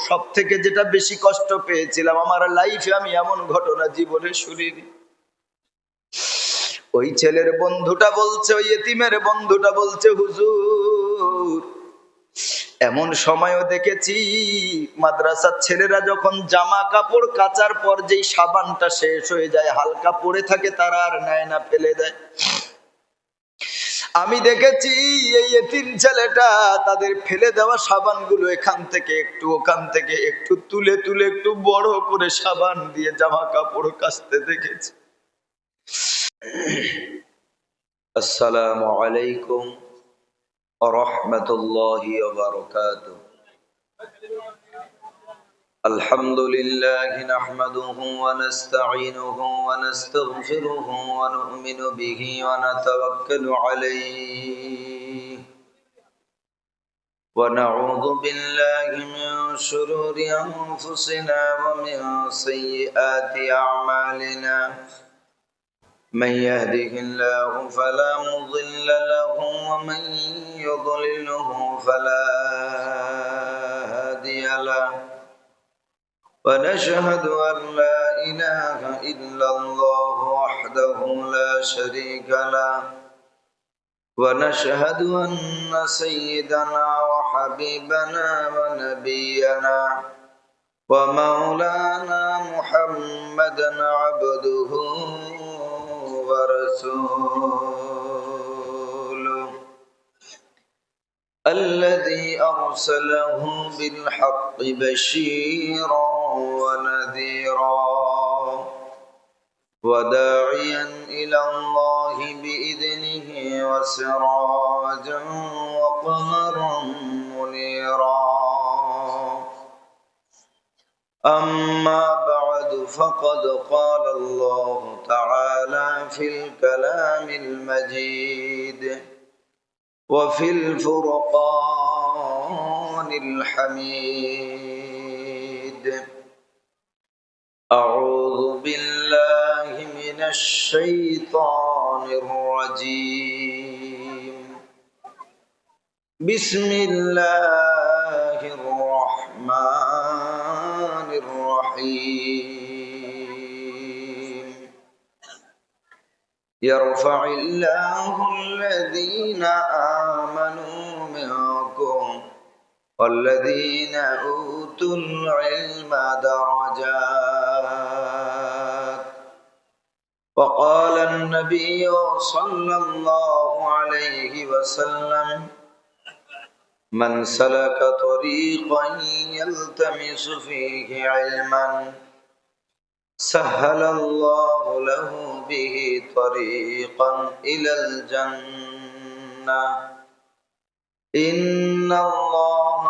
সব থেকে যেটা বেশি কষ্ট পেয়েছিলাম আমার লাইফে, আমি এমন ঘটনা জীবনে শুনিনি। ওই ছেলের বন্ধুটা বলছে, ওই এতিমের বন্ধুটা বলছে, হুজুর এমন সময়ও দেখেছি মাদ্রাসার ছেলেরা যখন জামা কাপড় কাচার পর যেই সাবানটা শেষ হয়ে যায়, হালকা পড়ে থাকে, তারা আর নেয় না, ফেলে দেয়। আমি দেখেছি এই এতিম ছেলেটা তাদের ফেলে দেওয়া সাবানগুলো এখান থেকে একটু ওখান থেকে একটু তুলে তুলে একটু বড় করে সাবান দিয়ে জামা কাপড় কাচতে দেখেছি। আসসালামু আলাইকুম ওয়া রাহমাতুল্লাহি ওয়া বারাকাতুহু। আলহামদুলিল্লাহি নাহমাদুহু ওয়া নাস্তাঈনুহু ওয়া নাস্তাগফিরুহু ওয়া নু'মিনু বিহি ওয়া নাতাওয়াক্কালু আলাইহি ওয়া নাউযু বিল্লাহি মিন শুরুরি আনফুসিনা ওয়া মিন সাইয়্যাতি আ'মালিনা। من يهده الله فلا مضل له ومن يضلله فلا هادي له ونشهد أن لا إله إلا الله وحده لا شريك له ونشهد أن سيدنا وحبيبنا ونبينا ومولانا محمدا عبده ورسوله الذي أرسله بالحق بشيرا ونذيرا وداعيا إلى الله بإذنه وسراجا وقمرا منيرا. أما بعد فقد قال الله تعالى في الكلام المجيد وفي الفرقان الحميد. أعوذ بالله من الشيطان الرجيم. بسم الله الرحمن الرحيم. يرفع الله الذين آمنوا منكم والذين أوتوا العلم درجات. وقال النبي صلى الله عليه وسلم من سلك طريقا يلتمس فيه علما سهل الله له به طريقا إلى الجنة. إن الله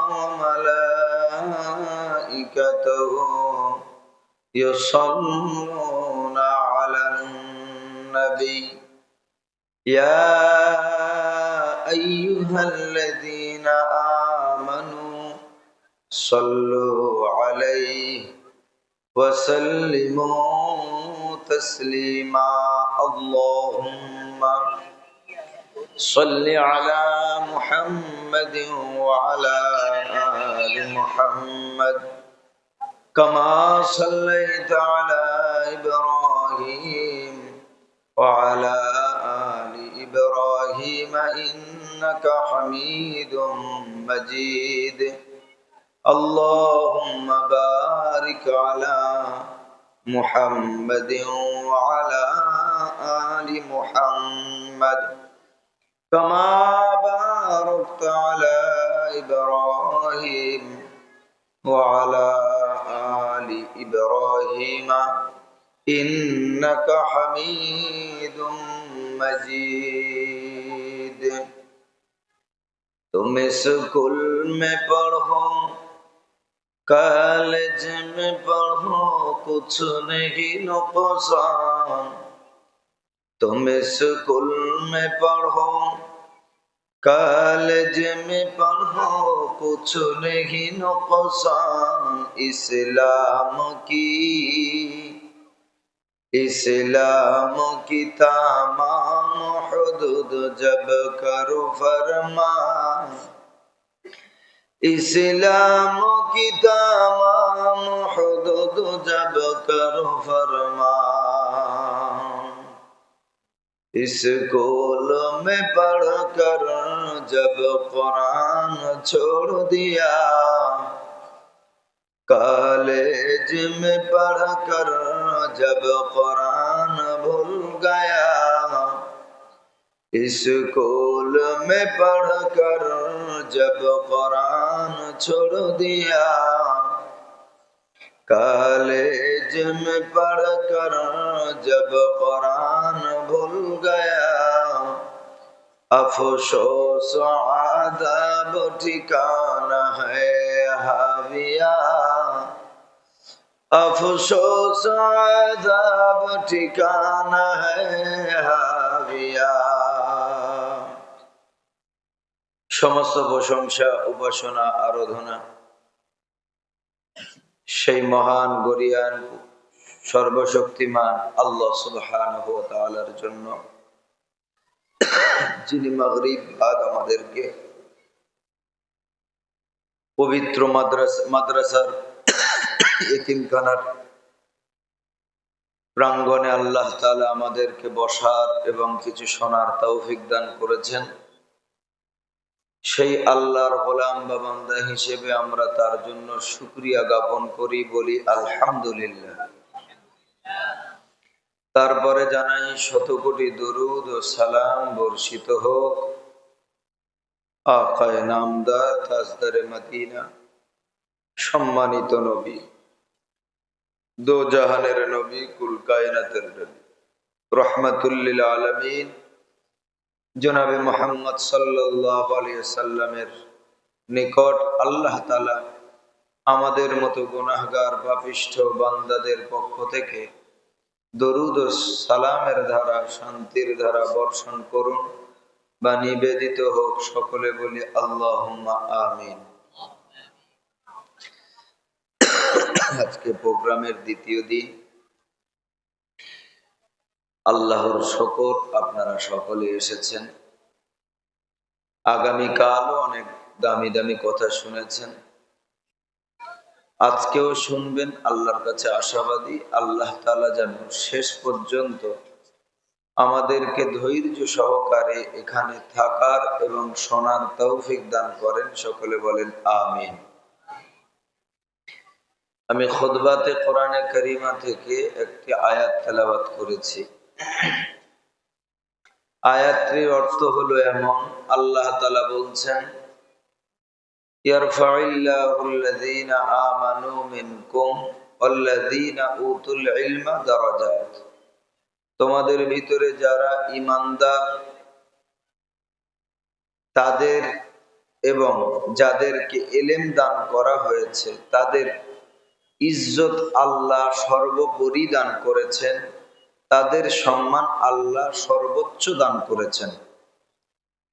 وملائكته يصلون على النبي يا أيها الذين آمنوا صلوا عليه وسلموا تسليما. اللهم صل على محمد وعلى آل محمد كما صليت على إبراهيم وعلى آل إبراهيم إنك حميد مجيد. اللهم بارك على محمد وعلى آل محمد كما باركت على إبراهيم وعلى آل إبراهيم إنك حميد مجيد. तुम स्कूल में पढ़ो कॉलेज में पढ़ो कुछ नहीं नुकसान. तुम स्कूल में पढ़ो कॉलेज में पढ़ो कुछ नहीं नुकसान. इस्लाम की तमाम हुदूद जब करो फरमान इस्लाम की तमाम हुदूद जब कर फरमान, स्कूल में पढ़कर जब कुरान छोड़ दिया, कॉलेज में पढ़कर जब कुरान भूल गया, स्कूल में पढ़कर जब कुरान छोड़ दिया, कॉलेज में पढ़कर जब कुरान भूल गया, अफसोस आदाब ठिकाना है हाविया, अफसोस आदाब ठिकाना है हाविया। সমস্ত প্রশংসা উপাসনা আরাধনা সেই মহান গরিয়ান সর্বশক্তিমান আল্লাহ সুবহানাহু ওয়া তাআলার জন্য, যিনি মাগরিব বাদ আমাদেরকে পবিত্র মাদ্রাসার এতিমখানার প্রাঙ্গণে আল্লাহ তাআলা আমাদেরকে বসার এবং কিছু শোনার তৌফিক দান করেছেন। সেই আল্লাহর গোলাম বা বান্দা হিসেবে আমরা তার জন্য শুকরিয়া জ্ঞাপন করি, বলি আলহামদুলিল্লাহ। তারপরে জানাই শত কোটি দরুদ ও সালাম বর্ষিত হোক আকায়ে নামদার তাজদারে মদিনা, সম্মানিত নবী, দো জাহানের নবী, কুল কায়নাতের নবী, রহমাতুল লিল আলামিন জনাবে মুহাম্মদ সাল্লাল্লাহু আলাইহি সাল্লামের নিকট আল্লাহ তাআলা আমাদের মতো গুনাহগার পাপিষ্ঠ বান্দাদের পক্ষ থেকে দরুদ ও সালামের ধারা, শান্তির ধারা বর্ষণ করুন বা নিবেদিত হোক। সকলে বলি আল্লাহুম্মা আমিন। আজকে প্রোগ্রামের দ্বিতীয় দিন। আল্লাহর শুকর আপনারা সকলে এসেছেন। আগামীকালও অনেক দামি দামি কথা শুনেছেন, আজকেও শুনবেন। আল্লাহর কাছে আশাবাদী আল্লাহ তাআলা যেন শেষ পর্যন্ত আমাদেরকে ধৈর্য সহকারে এখানে থাকার এবং শোনার তৌফিক দান করেন। সকলে বলেন আমিন। আমি খুতবাতে কোরআনে কারিমা থেকে একটি আয়াত তেলাওয়াত করেছি। আয়াতটির অর্থ হলো এমন, আল্লাহ তাআলা বলছেন, ইয়ারফাউল্লাহুল্লাযীনা আমানু মিনকুম ওয়াল্লাযীনা উতুল ইলমা দারাজাত। তোমাদের ভিতরে যারা ঈমানদার তাদের এবং যাদেরকে ইলম দান করা হয়েছে তাদের ইজ্জত আল্লাহ সর্বোপরি দান করেছেন, তাদের সম্মান আল্লাহ সর্বোচ্চ দান করেছেন।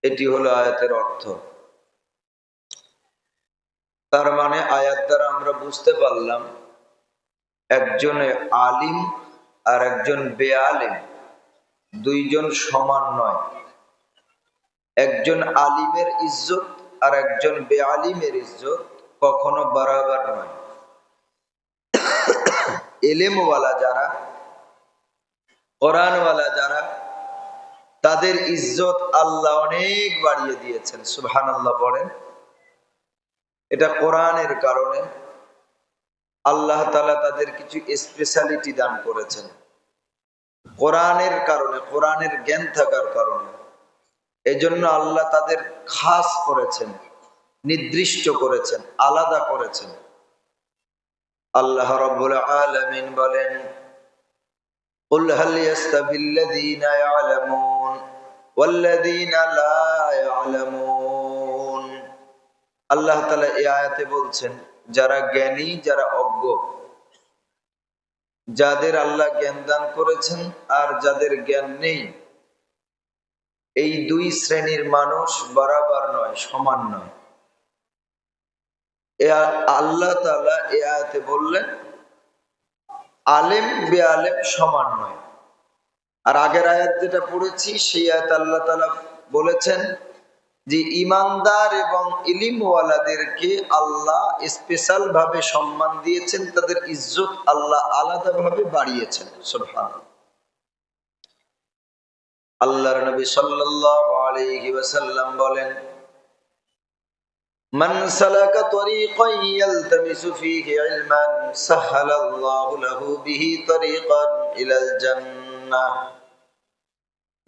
এটি হলো আয়াতের অর্থ। তার মানে আয়াত দ্বারা আমরা বুঝতে পারলাম একজন আলিম আর একজন বেআলিম দুইজন সমান নয়। একজন আলিমের ইজ্জত আর একজন বেআলিমের ইজ্জত কখনো বরাবর নয়। ইলমওয়ালা যারা, কোরআনওয়ালা যারা, তাদের ইজ্জত আল্লাহ অনেক বাড়িয়ে দিয়েছেন। সুবহানাল্লাহ পড়েন। এটা কোরআনের কারণে আল্লাহ তাআলা তাদের কিছু স্পেশালিটি দান করেছেন। কোরআনের কারণে, কোরআনের জ্ঞান থাকার কারণে এজন্য আল্লাহ তাদের খাস করেছেন, নির্দিষ্ট করেছেন, আলাদা করেছেন। আল্লাহ রাব্বুল আলামিন বলেন, কুল হাল ইয়াস্তাবিল্লাযীনা ইয়ালামুন ওয়াল্লাযীনা লা ইয়ালামুন। আল্লাহ তাআলা এই আয়াতে বলছেন, যারা জ্ঞানী যারা অজ্ঞ, যাদের আল্লাহ জ্ঞান দান করেছেন আর যাদের জ্ঞান নেই, এই দুই শ্রেণীর মানুষ বরাবর নয়, সমান নয়। আল্লাহ তাআলা এই আয়াতে বললেন আলেম বেআলেম সমান নয়। আর আগের আয়াত যেটা পড়েছি সেই আয়াত আল্লাহ তাআলা বলেছেন যে ইমানদার এবং ইলিমওয়ালাদেরকে আল্লাহ স্পেশাল ভাবে সম্মান দিয়েছেন, তাদের ইজ্জত আল্লাহ আলাদাভাবে বাড়িয়েছেন। সুবহানাল্লাহ। আল্লাহর নবী সাল্লাল্লাহু আলাইহি ওয়াসাল্লাম বলেন, মান সালাকা তরিকান ইয়ালতামিসু ফীহি ইলমান সাহালাল্লাহু লাহু বিহি তরিকান ইলাল জান্নাহ।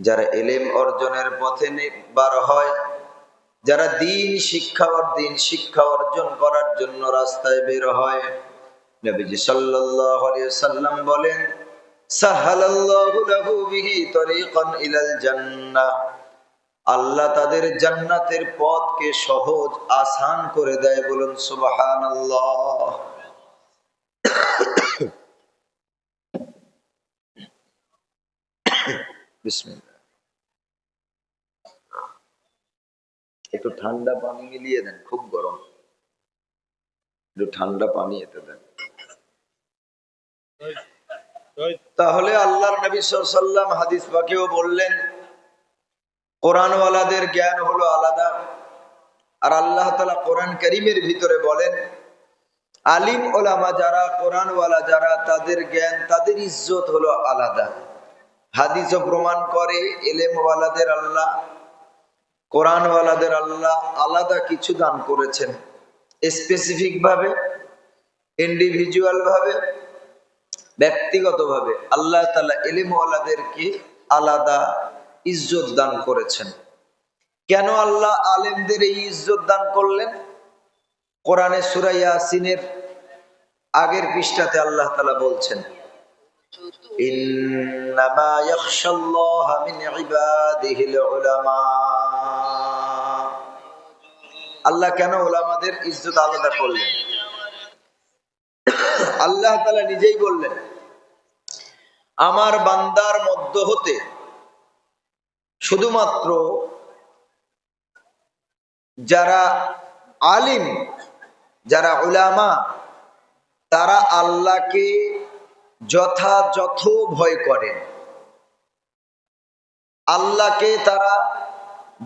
যারা ইলম অর্জনের পথে বার হয়, যারা দিন শিক্ষা অর্জন করার জন্য রাস্তায় বের হয়, নবীজি সাল্লাল্লাহু আলাইহি ওয়াসাল্লাম বলেন, সাহালাল্লাহু লাহু বিহি তরিকান ইলাল জান্নাহ। আল্লাহ তাদের জান্নাতের পথকে সহজ আসান করে দেয়। বলুন সুবহানাল্লাহ। বিসমিল্লাহ। একটু ঠান্ডা পানি মিলিয়ে দেন, খুব গরম, একটু ঠান্ডা পানি এতে দেন। তাহলে আল্লাহর নবী সাল্লাল্লাহু আলাইহি ওয়াসাল্লাম হাদিস পাকেও বললেন, কোরআনওয়ালাদের জ্ঞান হলো আলাদা। আর আল্লাহ তাআলা কোরআন কারীমের ভিতরে বলেন, আলিম ওলামা যারা, কোরআনওয়ালা যারা, তাদের জ্ঞান, তাদের ইজ্জত হলো আলাদা। হাদিসও প্রমাণ করে ইলমওয়ালাদের আল্লাহ, কোরআনওয়ালাদের আল্লাহ আলাদা কিছু দান করেছেন। স্পেসিফিক ভাবে, ইন্ডিভিজুয়াল ভাবে, ব্যক্তিগত ভাবে আল্লাহ তাআলা ইলমওয়ালাদেরকে আলাদা ইজ্জত দান করেছেন। কেন আল্লাহ আলেমদের এই ইজ্জত দান করলেন? কোরআনে সূরা ইয়াসিনের আগের পৃষ্ঠাতে আল্লাহ তাআলা বলছেন, ইন্নামা ইয়াখশাল্লাহা মিন ইবাদিহিল উলামা। আল্লাহ কেন উলামাদের ইজ্জত আলাদা করলেন? আল্লাহ তাআলা নিজেই বললেন, আমার বান্দার মধ্য হতে শুধুমাত্র যারা আলিম, যারা উলামা, তারা আল্লাহকে যথাযথ ভয় করেন। আল্লাহকে তারা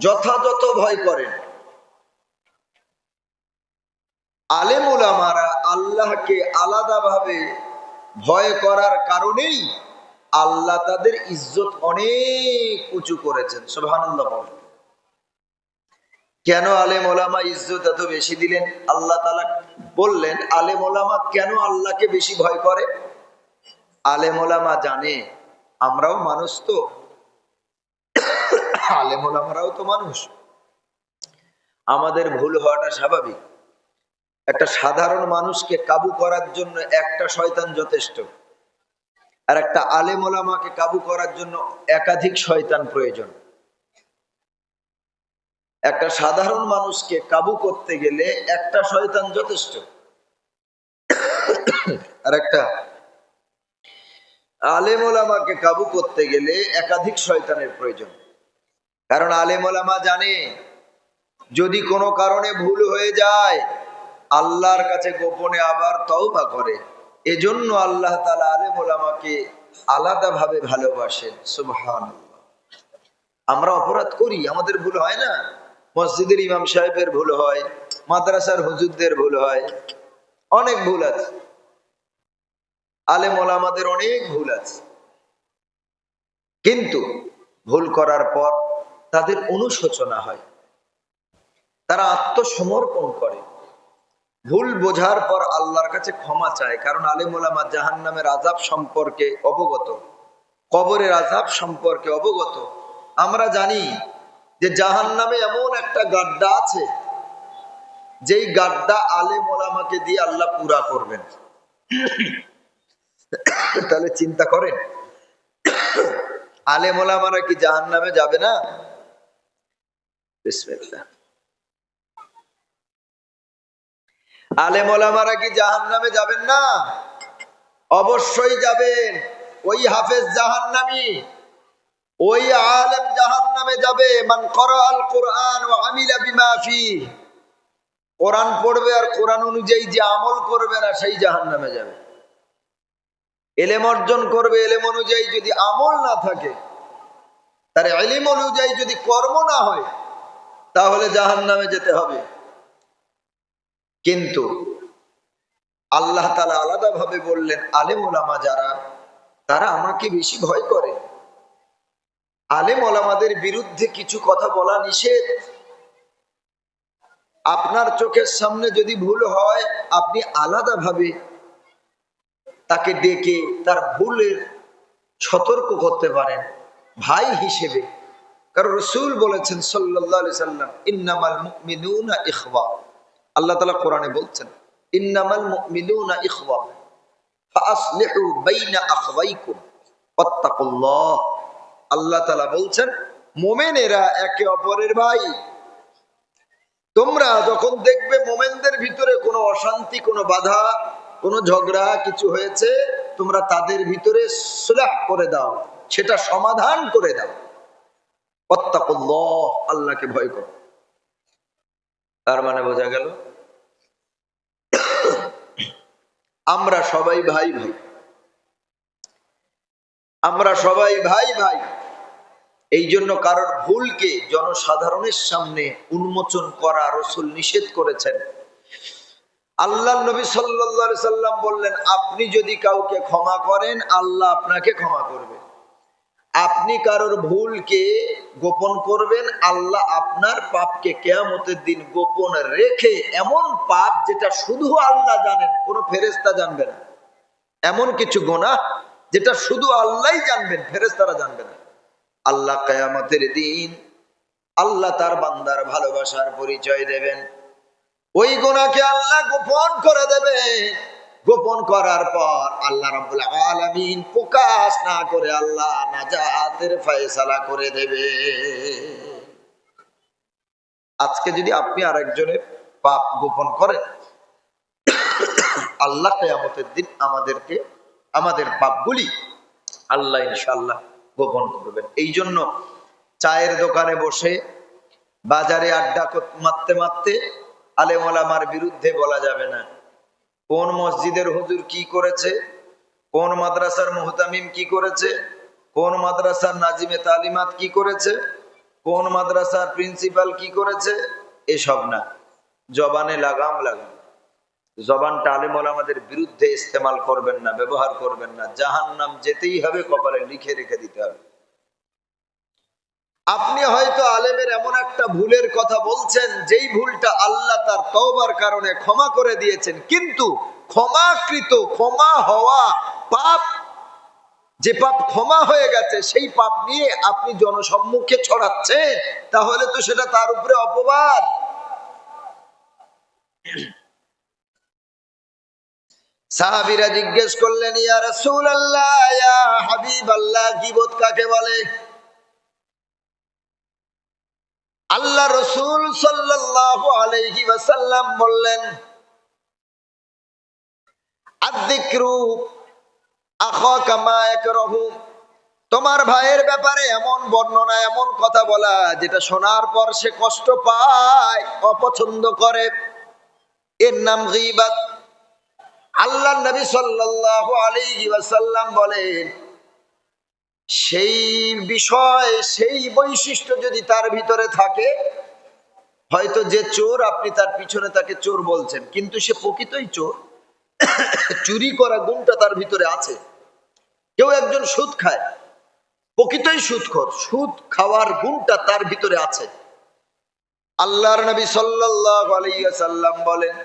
যথাযথ ভয় করেন। আলেম উলামারা আল্লাহকে আলাদাভাবে ভয় করার কারণেই আল্লাহ তাদের ইজ্জত অনেক উঁচু করেছেন। সুবহানাল্লাহ। কেন আলেম ওলামা ইজ্জত এত বেশি দিলেন? আল্লাহ তাআলা বললেন, আলেম ওলামা কেন আল্লাহকে বেশি ভয় করে? আলেম ওলামা জানে আমরাও মানুষ, তো আলেম ওলামারাও তো মানুষ, আমাদের ভুল হওয়াটা স্বাভাবিক। একটা সাধারণ মানুষকে কাবু করার জন্য একটা শয়তান যথেষ্ট, আর একটা আলেম ওলামাকে কাবু করার জন্য একাধিক শয়তান প্রয়োজন। একটা সাধারণ মানুষকে কাবু করতে গেলে একটা শয়তান যথেষ্ট, আর একটা আলেম ওলামাকে কাবু করতে গেলে একাধিক শয়তানের প্রয়োজন। কারণ আলেম ওলামা জানে, যদি কোনো কারণে ভুল হয়ে যায় আল্লাহর কাছে গোপনে আবার তওবা করে। এজন্য আল্লাহ তাআলা আলেম ওলামাকে আলাদাভাবে ভালোবাসেন। সুবহানাল্লাহ। আমরা অপরাধ করি, আমাদের ভুল হয় না? মসজিদের ইমাম সাহেবের ভুল হয়, মাদ্রাসার হুজুরদের ভুল হয়, অনেক ভুল আছে। আলেম ওলামাদের অনেক ভুল আছে, কিন্তু ভুল করার পর তাদের অনুশোচনা হয়, তারা আত্মসমর্পণ করে, ভুল বোঝার পর আল্লাহর কাছে ক্ষমা চায়। কারণ আলেম ওলামা জাহান্নামের আযাব সম্পর্কে অবগত, কবরের আযাব সম্পর্কে অবগত। আমরা জানি যে জাহান্নামে এমন একটা গাড্ডা আছে, যেই গাড্ডা আলেম ওলামাকে দিয়ে আল্লাহ পুরা করবেন। তাহলে চিন্তা করেন, আলেম ওলামারা কি জাহান্নামে যাবে না? বিসমিল্লাহ। আলেম ওলামারা কি জাহান্নামে যাবেন না? অবশ্যই যাবেন। ওই হাফেজ জাহান্নামী, ওই আলেম জাহান্নামে যাবে। মান ক্বারাআল কুরআন ওয়া আমিলা বিমা ফীহি, কোরআন পড়বে আর কোরআন অনুযায়ী যে আমল করবে না, সেই জাহান্নামে যাবে। ইলম অর্জন করবে, ইলম অনুযায়ী যদি আমল না থাকে, তার ইলম অনুযায়ী যদি কর্ম না হয়, তাহলে জাহান্নামে যেতে হবে। কিন্তু আল্লাহ তাআলা আলাদা ভাবে বললেন, আলেম ওলামা যারা, তারা আমাকে বেশি ভয় করে। আলেম ওলামাদের বিরুদ্ধে কিছু কথা বলা নিষেধ। আপনার চোখের সামনে যদি ভুল হয়, আপনি আলাদা ভাবে তাকে ডেকে তার ভুলের সতর্ক করতে পারেন ভাই হিসেবে। কারণ রাসূল বলেছেন সাল্লাল্লাহু আলাইহি সাল্লাম, ইন্নামাল মুমিনুনা ইখওয়া। আল্লাহ তাআলা কোরআনে বলছেন, ইন্নামাল মুমিনুনা ইখওয়া ফাআসলিহু বাইনা আখওয়াইকুম ওয়াত্তাকুল্লাহ। আল্লাহ তাআলা বলছেন, মুমিনেরা একে অপরের ভাই। তোমরা যখন দেখবে মুমিনদের ভিতরে কোনো অশান্তি, কোনো বাধা, কোনো ঝগড়া কিছু হয়েছে, তোমরা তাদের ভিতরে সুলহ করে দাও, সেটা সমাধান করে দাও। ওয়াত্তাকুল্লাহ, আল্লাহকে ভয় করো। তার মানে বোঝা গেল আমরা সবাই ভাই ভাই, আমরা সবাই ভাই ভাই। এই জন্য কারোর ভুলকে জনসাধারণের সামনে উন্মোচন করা রাসূল নিষেধ করেছেন। আল্লাহ নবী সাল্লাল্লাহু আলাইহি সাল্লাম বললেন, আপনি যদি কাউকে ক্ষমা করেন, আল্লাহ আপনাকে ক্ষমা করবে। আপনি কারোর ভুলকে গোপন করবেন, আল্লাহ আপনার পাপকে কিয়ামতের দিন গোপন রেখে, এমন পাপ যেটা শুধু আল্লাহ জানেন, কোনো ফেরেশতা জানবে না, এমন কিছু গুনাহ যেটা শুধু আল্লাহই জানবেন, ফেরেশতারা জানবে না, আল্লাহ কিয়ামতের দিন আল্লাহ তার বান্দার ভালোবাসার পরিচয় দেবেন। ওই গুনাহকে আল্লাহ গোপন করে দেবে। গোপন করার পর আল্লাহ রাব্বুল আলামিন প্রকাশ না করে আল্লাহ নাজাতের ফয়সালা করে দেবে। আজকে যদি আপনি আরেকজনের পাপ গোপন করেন, আল্লাহ কিয়ামতের দিন আমাদেরকে, আমাদের পাপগুলি আল্লাহ ইনশাআল্লাহ গোপন করবেন। এই জন্য চায়ের দোকানে বসে, বাজারে আড্ডা মারতে মারতে আলেম ওলামার বিরুদ্ধে বলা যাবে না। কোন মসজিদের হুজুর কি করেছে, কোন মাদ্রাসার মুহতামিম কি করেছে, কোন মাদ্রাসার নাজিমে তালিমাত কি করেছে, কোন মাদ্রাসার প্রিন্সিপাল কি করেছে, এসব না। জবানে লাগাম লাগাম, জবানটা আলেম ওলামাদের বিরুদ্ধে ইস্তেমাল করবেন না, ব্যবহার করবেন না। জাহান্নাম যেতেই হবে, কপালে লিখে রেখে দিতে হবে। আপনি হয়তো আলেমের এমন একটা ভুলের কথা বলছেন, যেই ভুলটা আল্লাহ তার তওবার কারণে ক্ষমা করে দিয়েছেন, কিন্তু ক্ষমাকৃত, ক্ষমা হওয়া পাপ, যে পাপ ক্ষমা হয়ে গেছে, সেই পাপ নিয়ে আপনি জনসম্মুখে ছড়াচ্ছেন, তাহলে তো সেটা তার উপরে অপবাদ। সাহাবীরা জিজ্ঞেস করলেন, ইয়া রাসূলুল্লাহ, ইয়া হাবিবাল্লাহ, গীবত কাকে বলে? আল্লাহ রাসূল সাল্লাল্লাহু আলাইহি ওয়াসাল্লাম বললেন, আয-যিকরু আখাকা মা ইয়াকরাহু, তোমার ভাইয়ের ব্যাপারে এমন বর্ণনা, এমন কথা বলা যেটা শোনার পর সে কষ্ট পায়, অপছন্দ করে, এর নাম গীবত। আল্লাহর নবী সাল্লাল্লাহু আলাইহি ওয়াসাল্লাম বলেন, সেই বিষয়, সেই বৈশিষ্ট্য যদি তার ভিতরে থাকে, হয়তো যে চোর, আপনি তার পিছনে তাকে চোর বলছেন, কিন্তু সে প্রকৃতই চোর, চুরি করা গুণটা তার ভিতরে আছে। কেউ একজন সুদ খায়, প্রকৃতই সুদখোর, সুদ খাওয়ার গুণটা তার ভিতরে আছে। আল্লাহর নবী সাল্লাল্লাহু আলাইহি ওয়াসাল্লাম বলেন,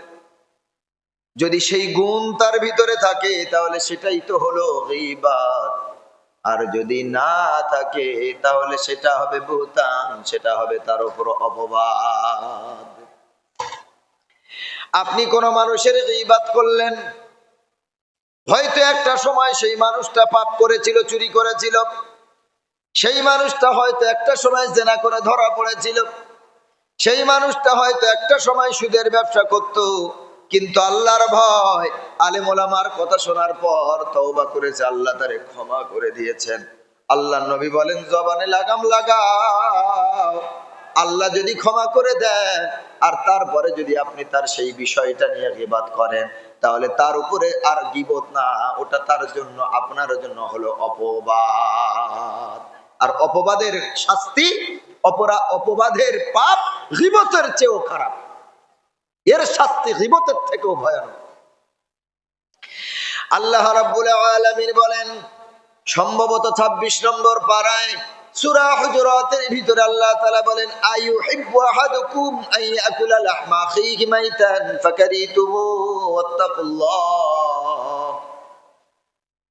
যদি সেই গুণ তার ভিতরে থাকে, তাহলে সেটাই তো হলো গীবত। আর যদি না থাকে, তাহলে সেটা হবে বুহতান, সেটা হবে তার উপর অপবাদ। আপনি কোন মানুষের গীবত করলেন, হয়তো একটা সময় সেই মানুষটা পাপ করেছিল, চুরি করেছিল, সেই মানুষটা হয়তো একটা সময় জেনা করে ধরা পড়েছিল, সেই মানুষটা হয়তো একটা সময় সুদের ব্যবসা করত, কিন্তু আল্লাহর ভয়, আলেম ওলামার কথা শোনার পর তওবা করেছে, আল্লাহ তারে ক্ষমা করে দিয়েছেন। আল্লাহর নবী বলেন, জবানে লাগাম লাগাও, আল্লাহ যদি ক্ষমা করে দেন, আর তারপরে যদি আপনি তার সেই বিষয়টা নিয়ে গীবত করেন, তাহলে তার উপরে আর গীবত না, ওটা তার জন্য, আপনার জন্য হলো অপবাদ। আর অপবাদের শাস্তি, অপবাদের পাপ গীবতের চেয়েও খারাপ, এর শাস্তি গীবতের থেকেও ভয়ানক। আল্লাহ রাব্বুল আলামিন বলেন সম্ভবত 26 নম্বর পারায় সূরা হুজুরাতের ভিতরে আল্লাহ তাআলা বলেন আইয়ুহিব্বু আহাদুকুম আইয়াকুলা লাহমা আখিহি মাইতান ফাকারিতুমু ওয়াত্তাকুল্লাহ।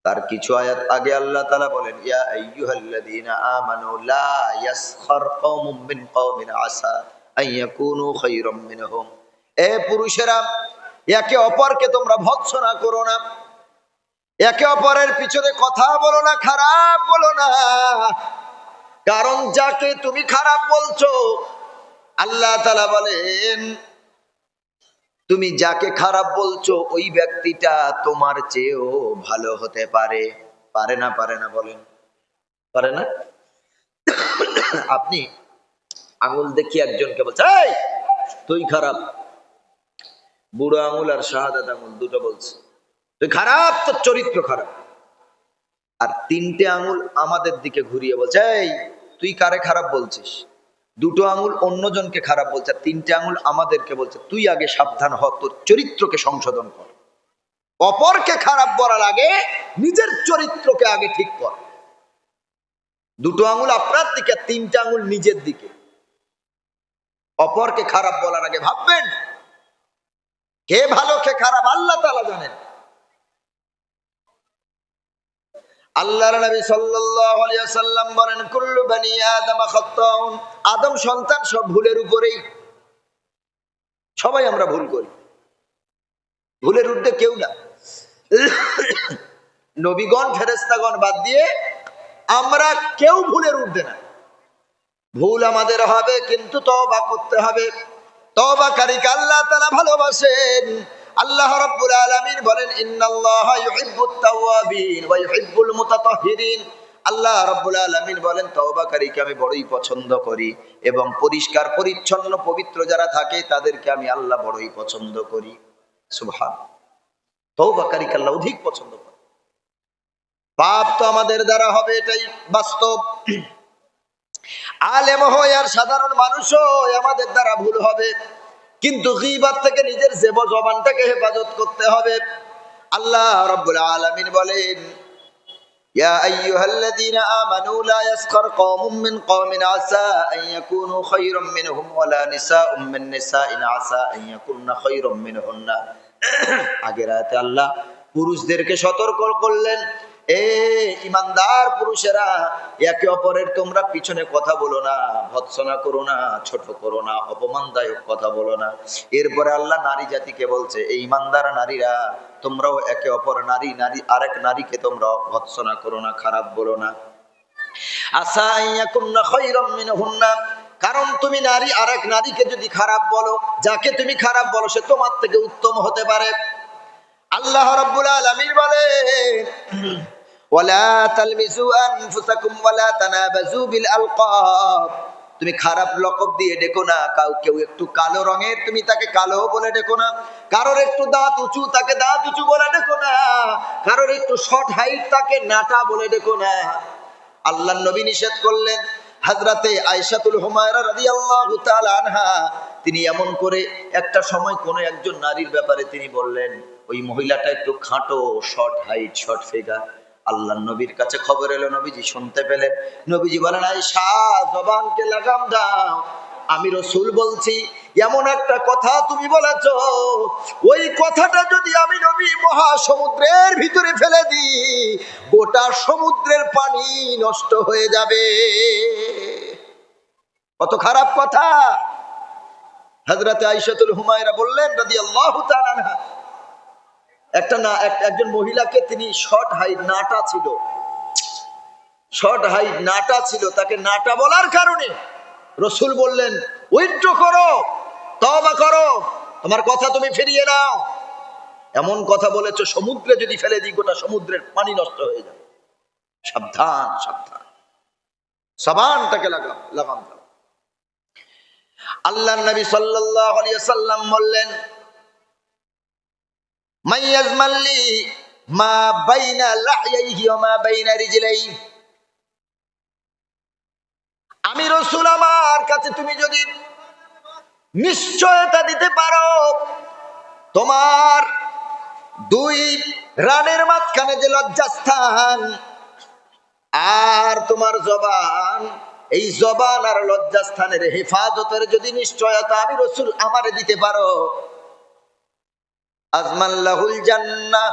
তার কিছু আয়াত আগে আল্লাহ তাআলা বলেন ইয়া আইয়ুহাল্লাযীনা আমানু লা ইয়াসখার কওমুম মিন কওমিন আসা আইয়াকুনু খায়রাম মিনহুম। এ পুরুষেরা, একে অপরকে তোমরা ভৎসনা করো না, একে অপরের পিছনে কথা বলো না, খারাপ বলো না। কারণ যাকে তুমি খারাপ বলছো, আল্লাহ তাআলা বলেন তুমি যাকে খারাপ বলছো ওই ব্যক্তিটা তোমার চেয়েও ভালো হতে পারে। পারে না? পারে না? বলেন পারে না? আপনি আঙুল দেখিয়ে একজনকে বলছেন এই তুই খারাপ, বুড়ো আঙুল আর শাহাদাত আঙুল দুটো বলছে তুই খারাপ, তোর চরিত্র খারাপ। আর 3টে আঙুল আমাদের দিকে ঘুরিয়ে বলছে এই তুই কারে খারাপ বলছিস। দুটো আঙুল অন্যজনকে খারাপ বলছে, 3টে আঙুল আমাদেরকে বলছে তুই আগে সাবধান হ, তোর চরিত্রকে সংশোধন কর। অপরকে খারাপ বলার আগে নিজের চরিত্রকে আগে ঠিক কর। দুটো আঙুল আপনার দিকে, 3টে আঙুল নিজের দিকে। অপরকে খারাপ বলার আগে ভাববেন কে ভালো কে খারাপ আল্লাহ তাআলা জানেন। আল্লাহর নবী সাল্লাল্লাহু আলাইহি ওয়াসাল্লাম বলেন কুল্লু বনি আদম খাত্তাউন, আদম সন্তান সব ভুলের উপরেই, সবাই আমরা ভুল করি, ভুলের ঊর্ধ্বে কেউ না। নবীগণ ফেরেশতাগণ বাদ দিয়ে আমরা কেউ ভুলের ঊর্ধ্বে না। ভুল আমাদের হবে কিন্তু তওবা করতে হবে। তওবাকারীকে আল্লাহ তাআলা ভালোবাসেন। আল্লাহ রাব্বুল আলামিন বলেন ইন্নাল্লাহা ইউহিব্বুত তাওয়াবিন ওয়া ইউহিব্বুল মুতাতাহহিরিন। আল্লাহ রাব্বুল আলামিন বলেন তওবাকারীকে আমি বড়ই পছন্দ করি এবং পরিষ্কার পরিচ্ছন্ন পবিত্র যারা থাকে তাদেরকে আমি আল্লাহ বড়ই পছন্দ করি। সুবহানাল্লাহ। তওবাকারীকে আল্লাহ অধিক পছন্দ করে। পাপ তো আমাদের দ্বারা হবে, এটাই বাস্তব। আলেম হয় আর সাধারণ মানুষ হয় আমাদের দ্বারা ভুল হবে, কিন্তু গীবত থেকে নিজের জবানটাকে হেফাজত করতে হবে। আল্লাহ রাব্বুল আলামিন বলেন ইয়া আইয়ুহাল্লাযীনা আমানু লা ইয়াসখার কওমুম মিন কওমিন আসা আন ইয়াকুনু খায়রাম মিনহুম ওয়া লা নিসাউম মিন নিসাইন আসা আন ইয়াকুননা খায়রাম মিনহুন্না। আগের আয়াতে আল্লাহ পুরুষদেরকে সতর্ক করলেন এ ইমানদার পুরুষেরা, একে অপরের তোমরা পিছনে কথা বলো না, ভৎসনা করো না, ছোট করো না, অপমানদায়ক কথা বলো না। এরপরে আল্লাহ নারী জাতিকে বলছে এই ইমানদার নারীরা তোমরাও একে অপর নারী আরেক নারীকে তোমরা ভৎসনা করো না, খারাপ বলো না। আসা আইয়াকুন্না খায়রাম মিনহুন্না, কারণ তুমি নারী আরেক নারীকে যদি খারাপ বলো, যাকে তুমি খারাপ বলো সে তোমার থেকে উত্তম হতে পারে। আল্লাহ রাব্বুল আলামিন বলেন ওয়ালা তালমিজু আনফুসাকুম ওয়ালা তানাবাজু বিল আলকাব, তুমি খারাপ লকব দিয়ে ডেকো না। কেউ একটু কালো রঙের তুমি তাকে কালো বলে ডেকো না, কারোর একটু দাঁত উঁচু তাকে দাঁত উঁচু বলে ডেকো না, কারোর একটু শর্ট হাইট তাকে নাটা বলে ডেকো না। আল্লাহর নবী নিষেধ করলেন। হযরতে আয়েশাতুল হুমায়রা রাদিয়াল্লাহু তাআলা আনহা তিনি এমন করে একটা সময় কোন একজন নারীর ব্যাপারে তিনি বললেন ওই মহিলাটা একটু খাটো, শর্ট হাইট, শর্ট ফিগার। আল্লাহর নবীর কাছে খবর এলো, নবীজি শুনতে পেলেন। নবীজি বলেন আয়েশা জবানকে লাগাম দাও, আমি রাসূল বলছি এমন একটা কথা তুমি বলেছো, ওই কথাটা যদি আমি নবী মহাসমুদ্রের ভিতরে ফেলে দিই গোটা সমুদ্রের পানি নষ্ট হয়ে যাবে। কত খারাপ কথা। হযরতে আয়েশাতুল হুমায়রা বললেন রাদিয়াল্লাহু তাআলা আনহা একজন মহিলাকে তিনি শর্ট হাইট নাটা ছিল, শর্ট হাইট নাটা ছিল, তাকে নাটা বলার কারণে রাসূল বললেন উইথড্র করো, তওবা করো, তোমার কথা তুমি ফিরিয়ে নাও। এমন কথা বলেছো সমুদ্রে যদি ফেলে দিই গোটা সমুদ্রের পানি নষ্ট হয়ে যাবে। সাবধান, সাবধান, সাবানটাকে লাগাম দাও। আল্লাহর নবী সাল্লাল্লাহু আলাইহি ওয়াসাল্লাম বললেন মাইয়াজমাল্লি মা বাইনা লাহইহি ওয়া মা বাইনা রিজলাইহি, আমি রাসূল আমার কাছে তুমি যদি নিশ্চয়তা দিতে পারো তোমার দুই রানের মাঝখানে যে লজ্জাস্থান আর তোমার জবান, এই জবান আর লজ্জাস্থানের হেফাজতের যদি নিশ্চয়তা আমি রাসূল আমারে দিতে পারো, আজমাল্লাহুল জান্নাহ,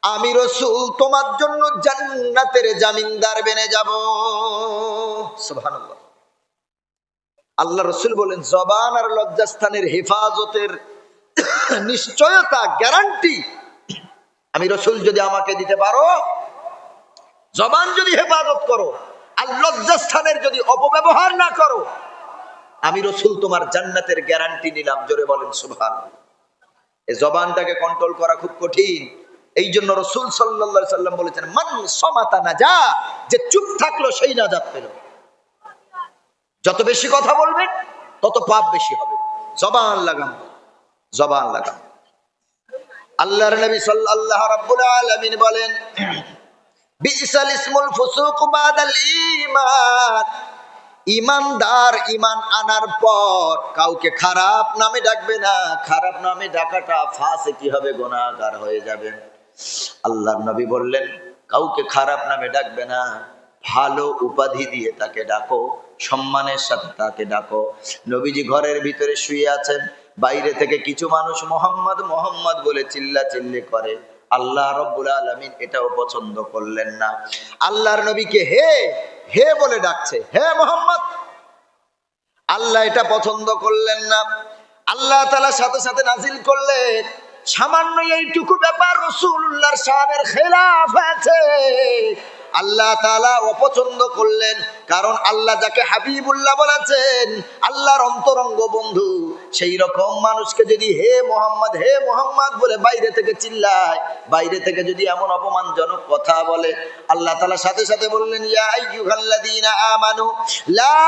আমি রাসূল তোমার জন্য জান্নাতের জামিনদার বেনে যাব। সুবহানাল্লাহ। আল্লাহ রাসূল বলেন জবান আর লজ্জাস্থানের হেফাজতের নিশ্চয়তা, গ্যারান্টি আমি রাসূল যদি আমাকে দিতে পারো, জবান যদি হেফাজত করো আর লজ্জাস্থানের যদি অপব্যবহার না করো, আমি রাসূল তোমার জান্নাতের গ্যারান্টি নিলাম। জোরে বলেন সুবহানাল্লাহ। এই জবানটাকে কন্ট্রোল করা খুব কঠিন। এই জন্য রাসূল সাল্লাল্লাহু আলাইহি সাল্লাম বলেছেন মান সামাতা নাজা, যে চুপ থাকলো সেই নাজাত পেল। যত বেশি কথা বলবেন তত পাপ বেশি হবে। জবান লাগাম, জবান লাগাম। আল্লাহর নবী সাল্লাল্লাহু রাব্বুল আলামিন বলেন বিসাল ইসমুল ফুসুক বাদাল ঈমান, ঈমানদার ঈমান আনার পর কাউকে খারাপ নামে ডাকবে না। খারাপ নামে ডাকাটা ফাসিকি হবে, গুনাহগার হয়ে যাবেন। আল্লাহর নবী বললেন কাউকে খারাপ নামে ডাকবে না, ভালো উপাধি দিয়ে তাকে ডাকো, সম্মানের সাথে তাকে ডাকো। নবীজি ঘরের ভিতরে শুয়ে আছেন, বাইরে থেকে কিছু মানুষ মোহাম্মদ মোহাম্মদ বলে চিল্লাচিল্লি করে। আল্লাহ রাব্বুল আলামিন এটাও পছন্দ করলেন না। আল্লাহর নবীকে হে হে বলে ডাকছে, হে মোহাম্মদ, আল্লাহ এটা পছন্দ করলেন না। আল্লাহ তাআলা সাথে সাথে নাজিল করলেন সামান্য এইটুকু ব্যাপার রাসূলুল্লাহর শানের খেলাফ হয়েছে, আল্লাহ তাআলা অপছন্দ করলেন। কারণ আল্লাহ যাকে হাবিবুল্লাহ বলেছেন, আল্লাহর অন্তরঙ্গ বন্ধু, সেই রকম মানুষকে যদি হে মোহাম্মদ বলে বাইরে থেকে চিল্লায়, বাইরে থেকে যদি এমন অপমানজনক কথা বলে, আল্লাহ তাআলা সাথে সাথে বললেন ইয়া আইয়ুহাল্লাযীনা আমানু লা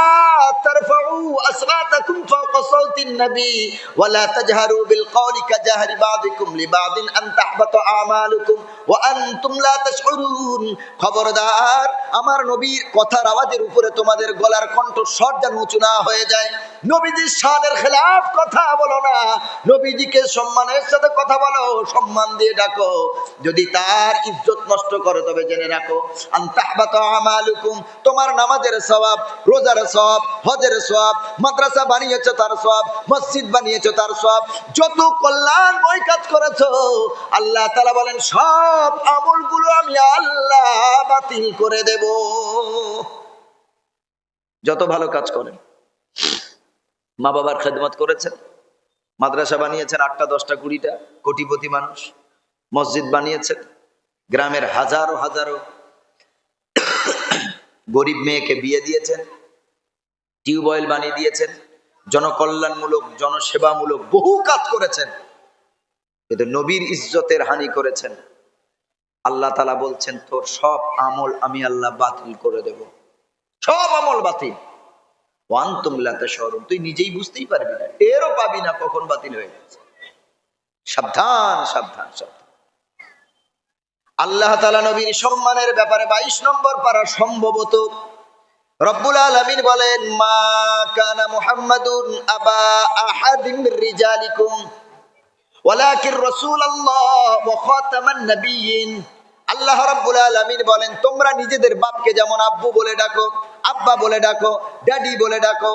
তারফাউ আসওয়াতাকুম ফাওকা সাওতিন নবী ওয়া লা তাজহারু বিল কওলি কাজাহরি বাযিকুম লিবাযিন আন তাহবাতা আমালুকুম ওয়া আনতুম লা তাশউরুন। খবরদার, আমার নবীর কথার আওয়াজের উপরে তোমাদের গলার কণ্ঠস্বর যেন উঁচু না হয়ে যায়। নবীজির শানের খেলাফ কথা বলো না, নবীজিকে সম্মানের সাথে কথা বলো, সম্মান দিয়ে ডাকো। যদি তার ইজ্জত নষ্ট করো তবে জেনে রাখো আন তাহবাতা আমালুকুম, তোমার নামাজের সওয়াব, রোজার সওয়াব, হজের সওয়াব, মাদ্রাসা বানিয়েছো তার সওয়াব, মসজিদ বানিয়েছো তার সওয়াব, যত কল্যাণময় কাজ করেছো, আল্লাহ তাআলা বলেন সব আমলগুলো আমি আল্লাহ বাতিল করে দেব। যত ভালো কাজ করেন, মা বাবার খেদমত করেছেন, মাদ্রাসা বানিয়েছেন 8টা 10টা 20টা, কোটিপতি মানুষ, মসজিদ বানিয়েছেন, গ্রামের হাজারো হাজারো গরিব মেয়েকে বিয়ে দিয়েছেন, টিউবওয়েল বানিয়ে দিয়েছেন, জনকল্যাণমূলক জনসেবামূলক বহু কাজ করেছেন, কিন্তু নবীর ইজ্জতের হানি করেছেন। আল্লাহ তাআলা বলছেন তোর সব আমল আমি আল্লাহ বাতিল করে দেব, সব আমল বাতিল। ওয়ান্তুম লা তাশউরুন, তুই নিজেই বুঝতেই পারবি না, টেরও পাবি না কখন বাতিল হয়ে গেছে। সাবধান সাবধান সাবধান। আল্লাহ তাআলা নবীর সম্মানের ব্যাপারে 22 নম্বর পারা সম্ভবত রব্বুল আলামিন বলেন মা কানা মুহাম্মাদুন আবা আহাদিম মির রিজালিকুম ওয়ালাকিন রাসূলুল্লাহ ওয়া খাতামান নাবিয়্যিন। আল্লাহ রাব্বুল আলামিন বলেন তোমরা নিজেদের বাপকে যেমন আব্বু বলে ডাকো, আব্বা বলে ডাকো, ড্যাডি বলে ডাকো,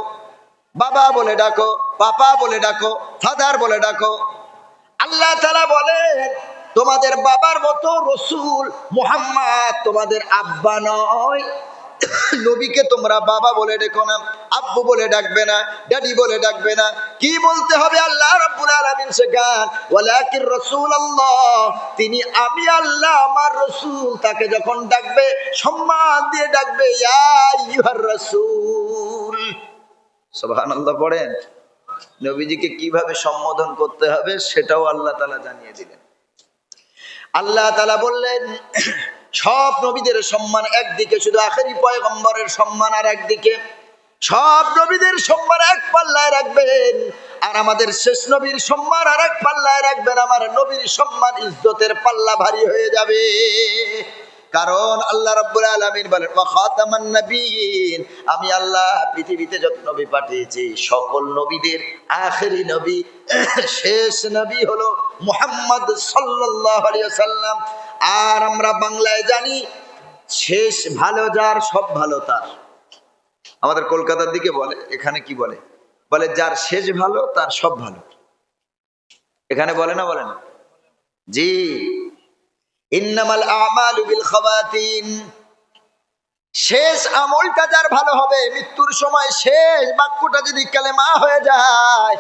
বাবা বলে ডাকো, পাপা বলে ডাকো, ফাদার বলে ডাকো, আল্লাহ তাআলা বলেন তোমাদের বাবার মতো রাসূল মুহাম্মদ তোমাদের আব্বা নয়। নবীকে তোমরা বাবা বলে ডেকো না, আব্বু বলে ডাকবে না, ড্যাডি বলে ডাকবে না। কি বলতে হবে আল্লাহ রাব্বুল আলামিন শেখান ওয়ালাকিন রাসূলুল্লাহ, তিনি আমি আল্লাহ আমার রাসূল, তাকে যখন ডাকবে সম্মান দিয়ে ডাকবে ইয়া আইয়ুহার রাসূল। সুবহানাল্লাহ পড়েন। নবীজিকে কিভাবে সম্বোধন করতে হবে সেটাও আল্লাহ তাআলা জানিয়ে দিলেন। আল্লাহ তাআলা বললেন সব নবীদের সম্মান একদিকে, শুধু আখেরি পয়গম্বরের সম্মান আর একদিকে। সব নবীদের সম্মান এক পাল্লায় রাখবেন, আর আমাদের শেষ নবীর সম্মান আর এক পাল্লায় রাখবেন। আমার নবীর সম্মান ইজ্জতের পাল্লা ভারী হয়ে যাবে। কারণ আল্লাহ রাব্বুল আলামিন বলেন ওয়া খাতামান নাবিয়িন, আমি আল্লাহ পৃথিবীতে যত নবী পাঠিয়েছি সকল নবীদের আখেরি নবী শেষ নবী হলো মুহাম্মদ সাল্লাল্লাহু আলাইহি ওয়াসাল্লাম। আর আমরা বাংলায় জানি শেষ ভালো যার সব ভালো তার। আমাদের কলকাতার দিকে বলে, এখানে কি বলে, বলে যার শেষ ভালো তার সব ভালো। এখানে বলে না, বলে না? জি, ইন্নামাল আমালু বিল খাওয়াতিন, শেষ আমলটা যার ভালো হবে, মৃত্যুর সময় শেষ বাক্যটা যদি কালেমা হয়ে যায়,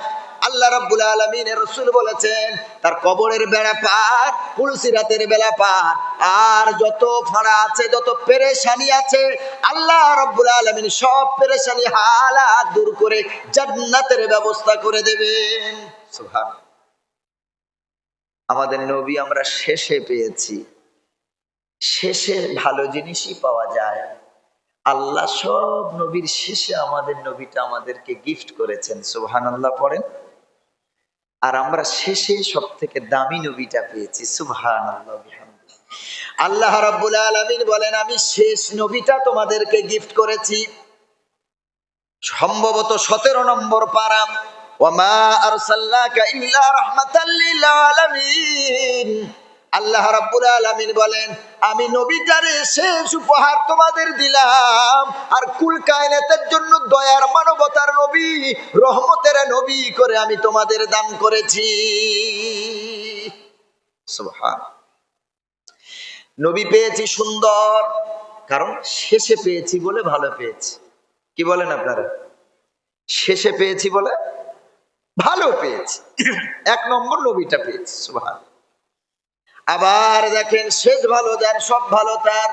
আল্লাহ রাব্বুল আলামিনের রাসূল বলেছেন তার কবরের বেড়া পার, পুলসিরাতের বেলা পার, আর যত ফাড়া আছে, যত পেরেশানি আছে, আল্লাহ রাব্বুল আলামিন সব পেরেশানি হালাত দূর করে জান্নাতের ব্যবস্থা করে দেবেন। সুবহানাল্লাহ। আমাদের নবী আমরা শেষে পেয়েছি, শেষে ভালো জিনিসই পাওয়া যায়। আল্লাহ সব নবীর শেষে আমাদের নবীটা আমাদেরকে গিফট করেছেন, সুবহানাল্লাহ পড়েন। আর আমরা শেষে সব থেকে দামি নবীটা পেয়েছি, সুবহানাল্লাহ বিহামদিহি। আল্লাহ রাব্বুল আলামিন বলেন আমি শেষ নবীটা তোমাদেরকে গিফট করেছি। সম্ভবত 17 নম্বর পারা, ওয়ামা আরসালনাকা ইল্লা রাহমাতাল লিল আলামিন। আল্লাহ রাব্বুল আলামিন বলেন আমি নবীটারে শেষ উপহার তোমাদের দিলাম, আর কুল কায়নাতের জন্য দয়ার মানবতার নবী, রহমতের নবী করে আমি তোমাদের দান করেছি। সুবহান। নবী পেয়েছি সুন্দর, কারণ শেষে পেয়েছি বলে ভালো পেয়েছি। কি বলেন আপনারা? শেষে পেয়েছি বলে ভালো পেয়েছি, 1 নম্বর নবীটা পেয়েছি। সুবহান। আবার দেখেন শেষ ভালো যার সব ভালো তার।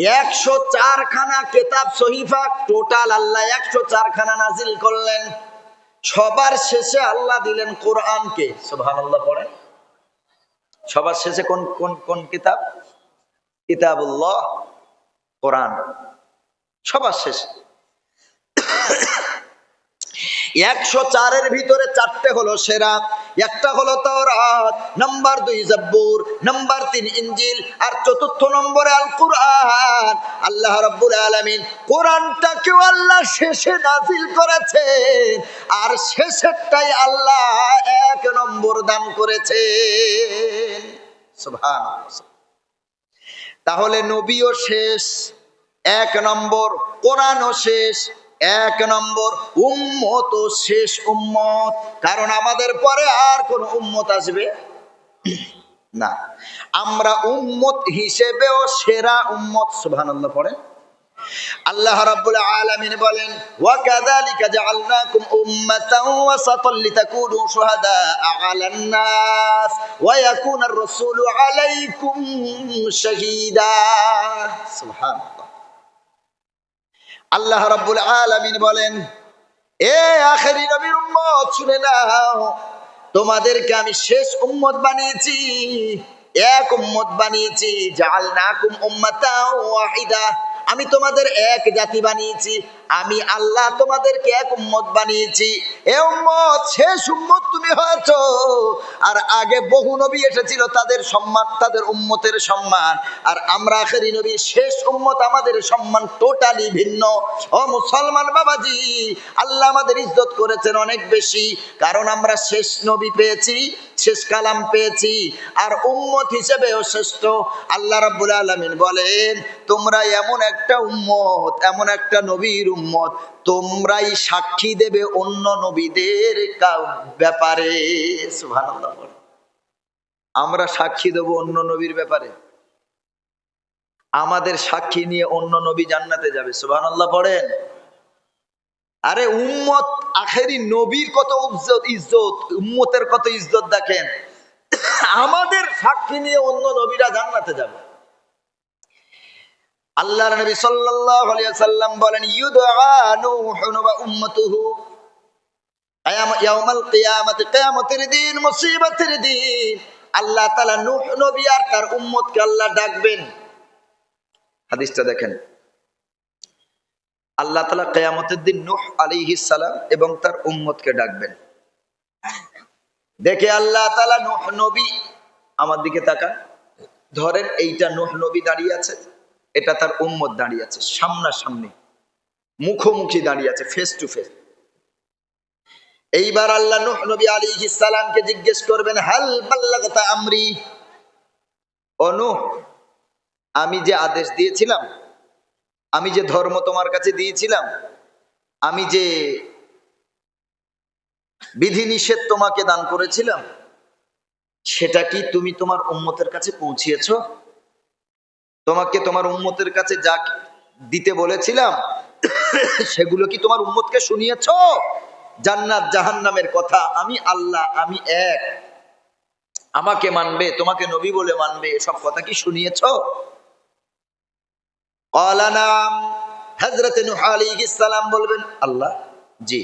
104 খানা কিতাব সহিফা টোটাল আল্লাহ 104 খানা নাজিল করলেন, সবার শেষে আল্লাহ দিলেন কোরআনকে। সুবহানাল্লাহ পড়েন। সবার শেষে কোন কোন কোন কিতাব? কিতাবুল্লাহ, কোরআন সবার শেষে। 104-এর ভিতরে 4টে হলো সেরা। একটা হলো তাওরাত, নাম্বার 2 জাব্বুর, নাম্বার 3 ইনজিল, আর 4র্থ নম্বরে আল কুরআন। আল্লাহ রাব্বুল আলামিন কোরআনটাকেও আল্লাহ শেষে নাজিল করেছেন, আর শেষেরটাই আল্লাহ 1 নম্বর দান করেছেন। সুবহানাল্লাহ। তাহলে নবীও শেষ 1 নম্বর, কোরআনও শেষ 1 নম্বর, উম্মত ও শেষ উম্মত। কারণ আমাদের পরে আর কোন উম্মত আসবে না, আমরা উম্মত হিসেবেও সেরা উম্মত। সুবহানাল্লাহ পড়েন। আল্লাহ রাব্বুল আলামিন বলেন ওয়া কাযালিকা জাআলনাকুম উম্মাতান ওয়াসাতান লিতাকুনু শুহাদাআ আলান নাস ওয়া ইয়াকুনার রাসূলু আলাইকুম শাহীদা। সুবহানাল্লাহ। আল্লাহ রাব্বুল আলামিন বলেন এ আখেরি নবীর উম্মত শুনে নাও, তোমাদেরকে আমি শেষ উম্মত বানিয়েছি, 1 উম্মত বানিয়েছি। জাআলনাকুম উম্মাতান ওয়াহিদা, আমি তোমাদের এক জাতি বানিয়েছি, আমি আল্লাহ তোমাদেরকে 1 উম্মত বানিয়েছি। এ উম্মত শেষ উম্মত তুমি হয়েছো। আর আগে বহু নবী এসেছিল, তাদের সম্মান, তাদের উম্মতের সম্মান, আর আমরা আখেরি নবীর শেষ উম্মত, আমাদের সম্মান টোটালি ভিন্ন। ও মুসলমান বাবাজি, আল্লাহ আমাদের ইজ্জত করেছেন অনেক বেশি, কারণ আমরা শেষ নবী পেয়েছি, শেষ কালাম পেয়েছি, আর উম্মত হিসেবেও শ্রেষ্ঠ। আল্লাহ রাব্বুল আলামিন বলেন তোমরা এমন একটা উম্মত, এমন একটা নবীর উম্মত, তোমরাই সাক্ষী দেবে অন্য নবীদের ব্যাপারে। সুবহানাল্লাহ। আমরা সাক্ষী দেব অন্য নবীর ব্যাপারে, আমাদের সাক্ষী নিয়ে অন্য নবী জান্নাতে যাবে। সুবহানাল্লাহ পড়েন। আরে উম্মত, আখেরি নবীর কত ইজ্জত, উম্মতের কত ইজ্জত দেখেন, আমাদের সাক্ষী নিয়ে অন্য নবীরা জান্নাতে যাবে। আল্লাহর নবী সাল্লাল্লাহু আলাইহি ওয়াসাল্লাম বলেন ইউদআ নূহুন ওয়া উম্মতুহু ইয়াউমাল কিয়ামাতি, কিয়ামতের দিন, মুসিবতের দিন, আল্লাহ তাআলা নূহ নবী আর তার উম্মতকে আল্লাহ ডাকবেন। হাদিসটা দেখেন, আল্লাহ তাআলা কিয়ামতের দিন নূহ আলাইহিস সালাম এবং তার উম্মতকে ডাকবেন। দেখে আল্লাহ তাআলা নূহ নবী, আমার দিকে তাকান, ধরেন এইটা নূহ নবী দাঁড়িয়ে আছে, এটা তার উম্মত দাঁড়িয়ে আছে, সামনাসামনি মুখোমুখি দাঁড়িয়ে আছে, ফেস টু ফেস। এইবার আল্লাহ নূহ নবী আলাইহিস সালামকে জিজ্ঞেস করবেন, হাল বাল্লাগতা আমরি, ও নূহ, আমি যে আদেশ দিয়েছিলাম, আমি যে ধর্ম তোমার কাছে দিয়েছিলাম, আমি যে বিধিনিষেধ তোমাকে দান করেছিলাম, সেটা কি তুমি তোমার উম্মতের কাছে পৌঁছিয়েছো? তোমাকে তোমার উম্মতের কাছে যা দিতে বলেছিলাম সেগুলো কি তোমার উম্মতকে শুনিয়েছো? জান্নাত জাহান্নামের কথা, আমি আল্লাহ, আমি এক, আমাকে মানবে, তোমাকে নবী বলে মানবে, এসব কথা কি শুনিয়েছো? ক্বালা নাম, হযরত নূহ আলাইহিস সালাম বলবেন, আল্লাহ, জি,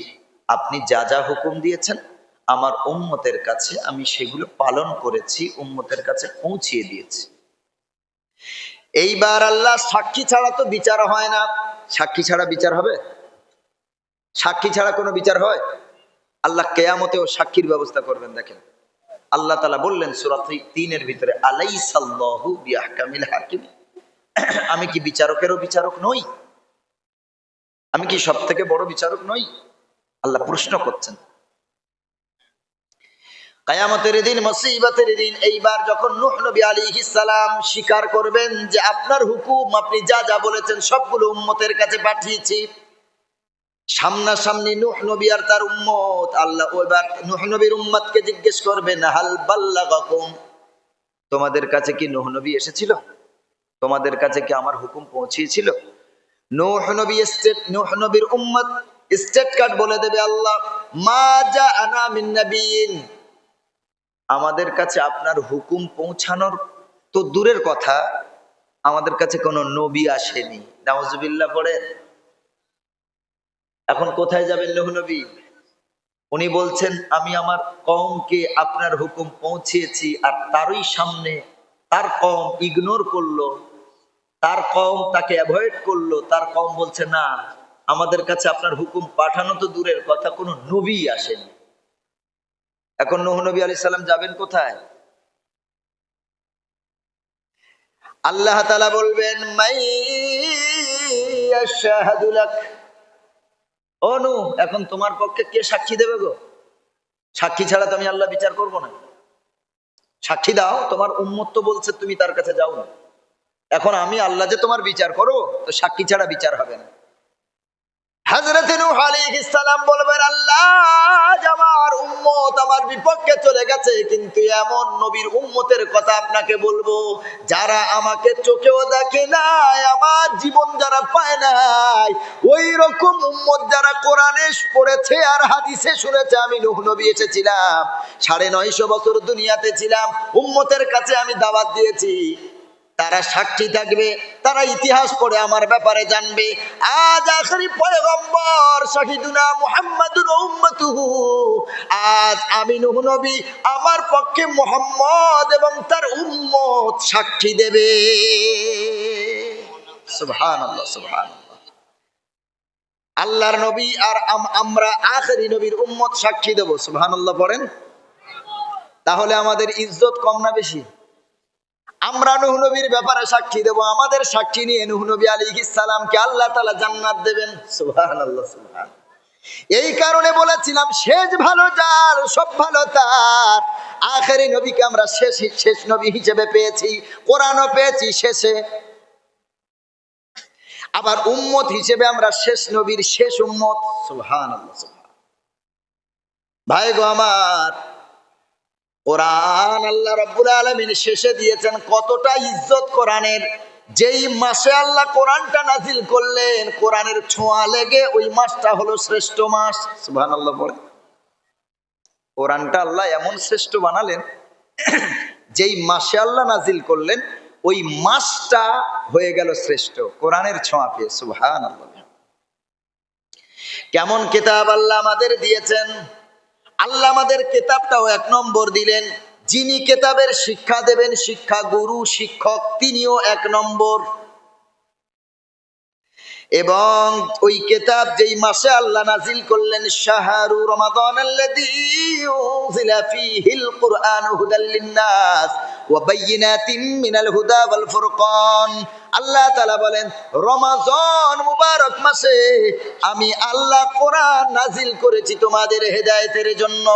আপনি যা যা হুকুম দিয়েছেন আমার উম্মতের কাছে আমি সেগুলো পালন করেছি, উম্মতের কাছে পৌঁছিয়ে দিয়েছি। এইবার আল্লাহ, সাক্ষী ছাড়া তো বিচার হয় না, সাক্ষী ছাড়া বিচার হবে? সাক্ষী ছাড়া কোনো বিচার হয়? আল্লাহ কিয়ামতেও সাক্ষীর ব্যবস্থা করবেন। দেখেন আল্লাহ তাআলা বললেন সূরা ৩-এর ভিতরে, আলাইসাল্লাহু বিআহকামিল হাকিম, আমি কি বিচারকেরও বিচারক নই? আমি কি সব থেকে বড় বিচারক নই? আল্লাহ প্রশ্ন করছেন। কিয়ামতের দিন, মুসিবতের দিন, এইবার যখন নূহ নবী আলাইহিস সালাম স্বীকার করবেন যে আপনার হুকুম, আপনি যা যা বলেছেন সবগুলো উম্মতের কাছে পাঠিয়েছি, সামনাসামনি নূহ নবী আর তার উম্মত, আল্লাহ এবার নূহ নবীর উম্মতকে জিজ্ঞেস করবেন, হাল বাল্লাগাকুম, তোমাদের কাছে কি নূহ নবী এসেছিল? তোমাদের কাছে কি আমার হুকুম পৌঁছেছিল? নূহ নবীর উম্মত স্টেট কার্ড বলে দেবে, আল্লাহ, মা জাআনা মিন নাবিয়িন, আমাদের কাছে আপনার হুকুম পৌঁছানোর তো দূরের কথা, আমাদের কাছে কোনো নবী আসেনি। নাউজুবিল্লাহ পড়েন। এখন কোথায় যাবেন নূহ নবী? উনি বলছেন, আমি আমার কওমকে আপনার হুকুম পৌঁছিয়েছি, আর তারই সামনে তার কওম ইগনোর করলো, তার কওম তাকে অ্যাভয়েড করলো, তার কওম বলছে না, আমাদের কাছে আপনার হুকুম পাঠানো তো দূরের কথা, কোনো নবী আসেনি। এখন নূহ নবী আলাইহিস সালাম যাবেন কোথায়? আল্লাহ তাআলা বলবেন, মাইয়াশহাদু লাক, ও নূহ, এখন তোমার পক্ষে কে সাক্ষী দেবে গো? সাক্ষী ছাড়া তো আমি আল্লাহ বিচার করব না। সাক্ষী দাও, তোমার উম্মত তো বলছে তুমি তার কাছে যাও না, এখন আমি আল্লাহ যে তোমার বিচার করো, তো সাক্ষী ছাড়া বিচার হবে না। হযরত নূহ আলাইহিস সালাম বলবেন, আল্লাহ, আমার উম্মত আমার বিপক্ষে চলে গেছে, কিন্তু এমন নবীর উম্মতের কথা আপনাকে বলবো যারা আমাকে চোখেও দেখে নাই, আমার জীবন যারা পায় নাই, ওই রকম উম্মত যারা কোরআনে পড়েছে আর হাদিসে শুনেছে আমি নূহ নবী এসেছিলাম, ৯৫০ বছর দুনিয়াতে ছিলাম, উম্মতের কাছে আমি দাওয়াত দিয়েছি, তারা সাক্ষী থাকবে, তারা ইতিহাস পড়ে আমার ব্যাপারে জানবে। আজ আখেরি পয়গম্বর শাহিদুনা মুহাম্মাদুর উম্মতুহু, আজ আমি নূহ নবী, আমার পক্ষে মুহাম্মদ এবং তার উম্মত সাক্ষী দেবে। সুবহানাল্লাহ, সুবহানাল্লাহ। আল্লাহর নবী আর আমরা আখেরি নবীর উম্মত সাক্ষী দেব। সুবহানাল্লাহ পড়েন। তাহলে আমাদের ইজ্জত কম না বেশি? আমরা নূহ নবীর ব্যাপারে সাক্ষী দেব, আমাদের সাক্ষী নিয়ে নূহ নবী আলাইহিস সালামকে আল্লাহ তাআলা জান্নাত দেবেন। সুবহানাল্লাহ, সুবহানাল্লাহ। এই কারণে বলেছিলাম, শেষ ভালো যার, সব ভালো তার। আখেরি নবীকে আমরা শেষ নবী হিসেবে পেয়েছি, কোরআনও পেয়েছি শেষে, আবার উম্মত হিসেবে আমরা শেষ নবীর শেষ উম্মত। সুবহানাল্লাহ, সুবহানাল্লাহ। ভাই গো আমার, কোরআন আল্লাহ রাব্বুল আলামিন শেষে দিয়েছেন কতটা ইজ্জত কোরআনের। যেই মাসে আল্লাহ কোরআনটা নাজিল করলেন, কোরআনের ছোঁয়া লেগে ওই মাসটা হলো শ্রেষ্ঠ মাস। সুবহানাল্লাহ বলে। কোরআনটা আল্লাহ এমন শ্রেষ্ঠ বানালেন, যেই মাসে আল্লাহ নাজিল করলেন ওই মাসটা হয়ে গেল শ্রেষ্ঠ কোরআনের ছোঁয়া পেয়ে। সুবহানাল্লাহ। কেমন কিতাব আল্লাহ আমাদের দিয়েছেন! আল্লাহ আমাদের কিতাবটাও ১ নম্বর দিলেন। যিনি কিতাবের শিক্ষা দেবেন, শিক্ষা গুরু, শিক্ষক, তিনিও ১ নম্বর। এবং ওই কিতাব যেই মাসে আল্লাহ নাজিল করলেন, শাহরু রমাদানাল্লাযী উনজিলা ফীহিল কুরআনু হুদাল লিন-নাস ওয়া বাইয়িনাতিন মিনাল হুদা ওয়াল ফুরকান। আল্লাহ তাআলা বলেন, রমাদান মুবারক মাসে আমি আল্লাহ কোরআন নাজিল করেছি তোমাদের হেদায়েতের জন্য।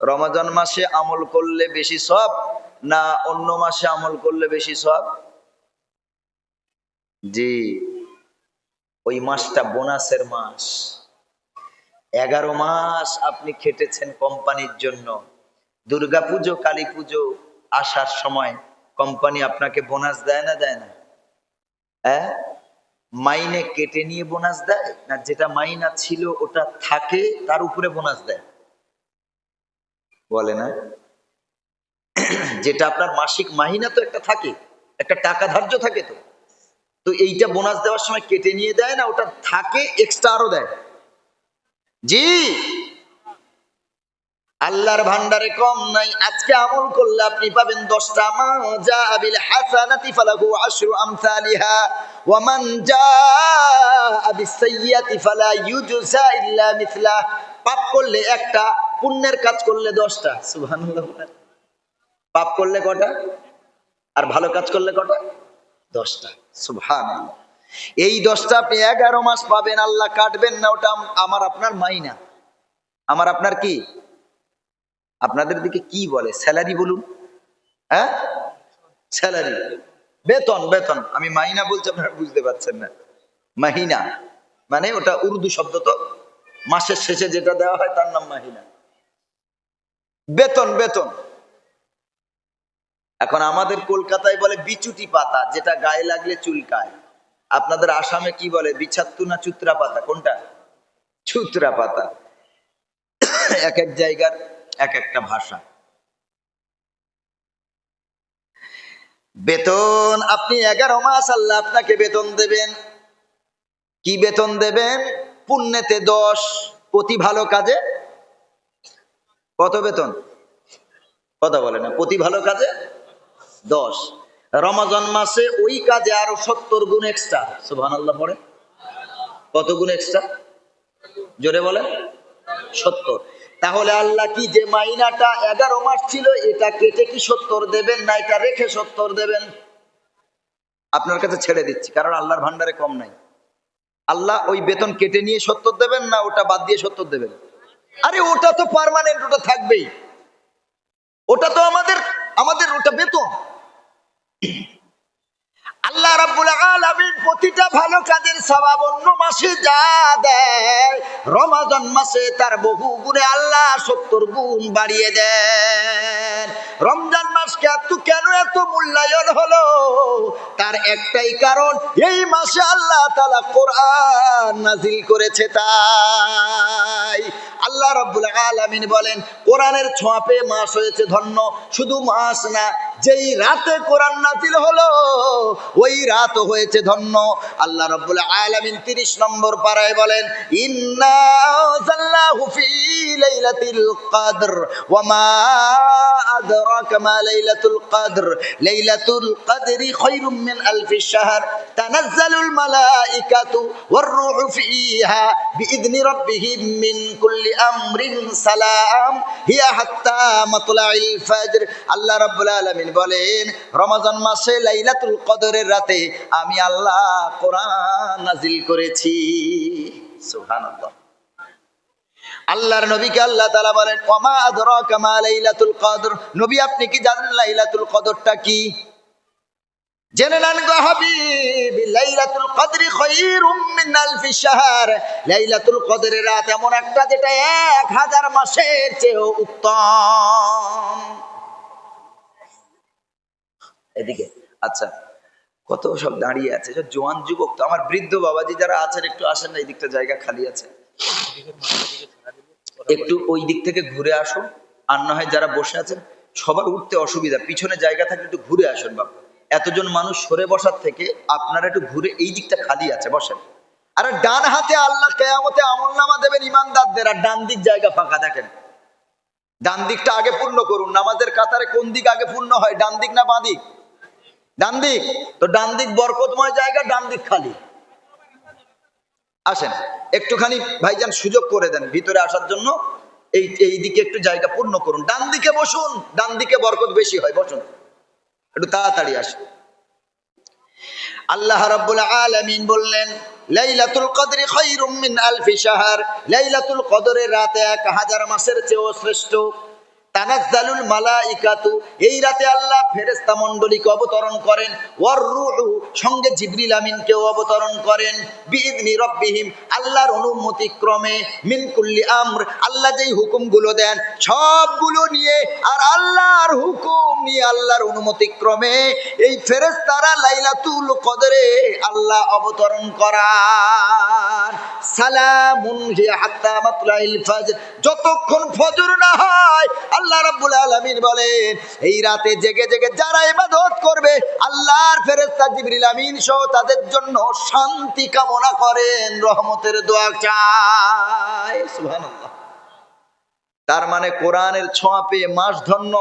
রমাদান মাসে আমল করলে বেশি সওয়াব না অন্য মাসে আমল করলে বেশি সওয়াব? জি, ওই মাসটা বোনাসের মাস। 11 মাস আপনি খেটেছেন কোম্পানির জন্য। দুর্গা পুজো, কালী পুজো আসার সময় কোম্পানি আপনাকে বোনাস দেয় না দেয় না? হ্যাঁ, মাইনে কেটে নিয়ে বোনাস দেয় না যেটা মাইনা ছিল ওটা থাকে তার উপরে বোনাস দেয়? বলে না? যেটা আপনার মাসিক মাহিনা তো একটা থাকে, একটা টাকা ধার্য থাকে, তো তো এইটা বোনাস দেওয়ার সময় কেটে নিয়ে দেয় না, ওটা থাকে এক্সট্রা আরো দেয়। জি, আল্লাহর ভান্ডারে কম নাই। আজকে আমল করলে আপনি পাবেন 10টা। মা জা বিল হাসানাতি ফালাহু আশরু আমসালিহা ওয়া মান জা বিস সাইয়্যাতি ফালা ইউজজা ইল্লা মিসলা। পাপ করলে একটা, পুণ্যের কাজ করলে 10টা। সুবহানাল্লাহ। পাপ করলে কটা আর ভালো কাজ করলে কটা? 10টা। সুবহানাল্লাহ। এই 10টা আপনি 11 মাস পাবেন, আল্লাহ কাটবেন না। ওটা আমার আপনার মাইনা। আমার আপনার কি? আপনাদের দিকে কি বলে? স্যালারি বলুন। হ্যাঁ, স্যালারি, বেতন। বেতন আমি মাইনা বলছি, আপনারা বুঝতে পারছেন না। মাহিনা মানে ওটা উর্দু শব্দ, তো মাসের শেষে যেটা দেওয়া হয় তার নাম মাহিনা। বেতন, বেতন। এখন আমাদের কলকাতায় বলে বিচুটি পাতা, যেটা গায়ে লাগলে চুলকায়। আপনাদের আসামে কি বলে? বিছাত্তু না চুত্রা পাতা? কোনটা? চুত্রা পাতা। এক এক জায়গার এক একটা ভাষা। বেতন আপনি 11 মাস আল্লাহ আপনাকে বেতন দেবেন। কি বেতন দেবেন? পুণ্যেতে 10, প্রতি ভালো কাজে কত বেতন? কথা বলে না। প্রতি ভালো কাজে 10। রমজান মাসে ওই কাজে আরো 70 গুণ এক্সট্রা। সুবহানাল্লাহ পড়ে। কত গুণ এক্সট্রা? জোরে বলে। 70। তাহলে আল্লাহ কি যে মাইনাটা 11 মাস ছিল এটা কেটে কি 70 দেবেন, না এটা রেখে 70 দেবেন? আপনার কাছে ছেড়ে দিচ্ছি, কারণ আল্লাহর ভান্ডারে কম নাই। আল্লাহ ওই বেতন কেটে নিয়ে 70 দেবেন, না ওটা বাদ দিয়ে 70 দেবেন? আরে ওটা তো পার্মানেন্ট, ওটা থাকবেই। ওটা তো আমাদের আমাদের ওটা বেতন। আল্লাহ রাব্বুল আলামিন প্রতিটা ভালো কাজের সওয়াব অন্য মাসে যা দেয়, রমাদান মাসে তার বহু গুণে আল্লাহ 70 গুণ বাড়িয়ে দেন। রমজান মাসকে কেন এত মূল্যায়ন হলো? তার একটাই কারণ, এই মাসে আল্লাহ তাআলা কোরআন নাজিল করেছে। তাই আল্লাহ রাব্বুল আলামিন বলেন, কোরআনের ছোঁয়া পেয়ে মাস হয়েছে ধন্য। শুধু মাস না, যেই রাতে কোরআন নাজিল হলো ওই রাত হয়েছে ধন্য। আল্লাহ রাব্বুল আলামিন 30 নম্বর পারায় বলেন, ইন্না আনজালনাহু ফি লাইলাতিল কদর ওয়া মা আদরাকা মা লাইলাতুল কদর লাইলাতুল কদরি খায়রুম মিন আলফিশ শাহর তানাজ্জালুল মালাইকাতু ওয়ার রূহু ফিহা বিইذনি রাব্বিহিম মিন কুল্লি আমরিন সালাম হিয়া হাত্তা মাতলাইল ফজর। আল্লাহ রাব্বুল আলামিন বলেন, রমজান মাসে লাইলাতুল কদরের রাতে আমি আল্লাহ কোরআন নাজিল করেছি। সুবহানাল্লাহ। আল্লাহর নবীকে আল্লাহ তাআলা বলেন, ওয়ামা আদরাকা মা লাইলাতুল কদর। নবী আপনি কি জানেন লাইলাতুল কদরটা কি? জেনে নেন গো হাবিব, লাইলাতুল কদরি খায়রুম মিন আলফি শাহর। লাইলাতুল কদরের রাত এমন একটা যেটা 1000 মাসের চেয়েও উত্তম। এদিকে আচ্ছা, কত সব দাঁড়িয়ে আছে জোয়ান যুবক। তো আমার বৃদ্ধ বাবাজি যারা আছেন একটু আসেন না, এই দিকটা জায়গা খালি আছে, একটু ওই দিক থেকে ঘুরে আসুন। আর না হয় যারা বসে আছেন, সবার উঠতে অসুবিধা, পিছনে জায়গা থাকলে একটু ঘুরে আসুন বাবা। এতজন মানুষ সরে বসার থেকে আপনারা একটু ঘুরে, এই দিকটা খালি আছে, বসেন। আর ডান হাতে আল্লাহ কিয়ামতে আমলনামা দেবেন ইমানদারদের, আর ডান দিক জায়গা ফাঁকা। দেখেন, ডান দিকটা আগে পূর্ণ করুন। নামাজের কাতারে কোন দিক আগে পূর্ণ হয়, ডান দিক না বাঁ দিক? ডান দিক, তো ডান দিক বরকতময় জায়গা, ডান দিক খালি। আসেন একটুখানি ভাইজান সুযোগ করে দেন ভিতরে আসার জন্য, এই দিকে একটু জায়গা পূর্ণ করুন, ডান দিকে বসুন, ডান দিকে বরকত বেশি হয়, বসুন একটু তাড়াতাড়ি আসুন। আল্লাহ রাব্বুল আলামিন বললেন লাইলাতুল কদরি খায়রুম মিন আলফি শাহর, লাইলাতুল কদরের রাত 1000 মাসের চেয়েও শ্রেষ্ঠ। তানাজ্জালুল মালাইকাতু, এই রাতে আল্লাহ ফেরেশতা মণ্ডলীকে অবতরণ করেন, ওয়ার রূহু, সঙ্গে জিবরিল আমিনকেও অবতরণ করেন, বিইذনি রাব্বিহিম, আল্লাহর অনুমতি ক্রমে, মিন কুল্লি আমর, আল্লাহ যেই হুকুমগুলো দেন সবগুলো নিয়ে, আর আল্লাহর হুকুম নিয়ে, আল্লাহর অনুমতি ক্রমে এই ফেরেশতারা লাইলাতুল কদরে আল্লাহ অবতরণ করান। সালামুন হিয়া হাত্তা মাতলাইল ফজর, যতক্ষণ ফজর না হয় আল্লাহ রাব্বুল আলামিন বলেন এই রাতে জেগে জেগে যারা ইবাদত করবে আল্লাহর ফেরেশতা জিবরিল আমিন সহ তাদের জন্য শান্তি কামনা করেন, রহমতের দোয়া চায়। সুবহানাল্লাহ। তার মানে কোরআনের ছোঁয়া পেয়ে মাস ধন্য,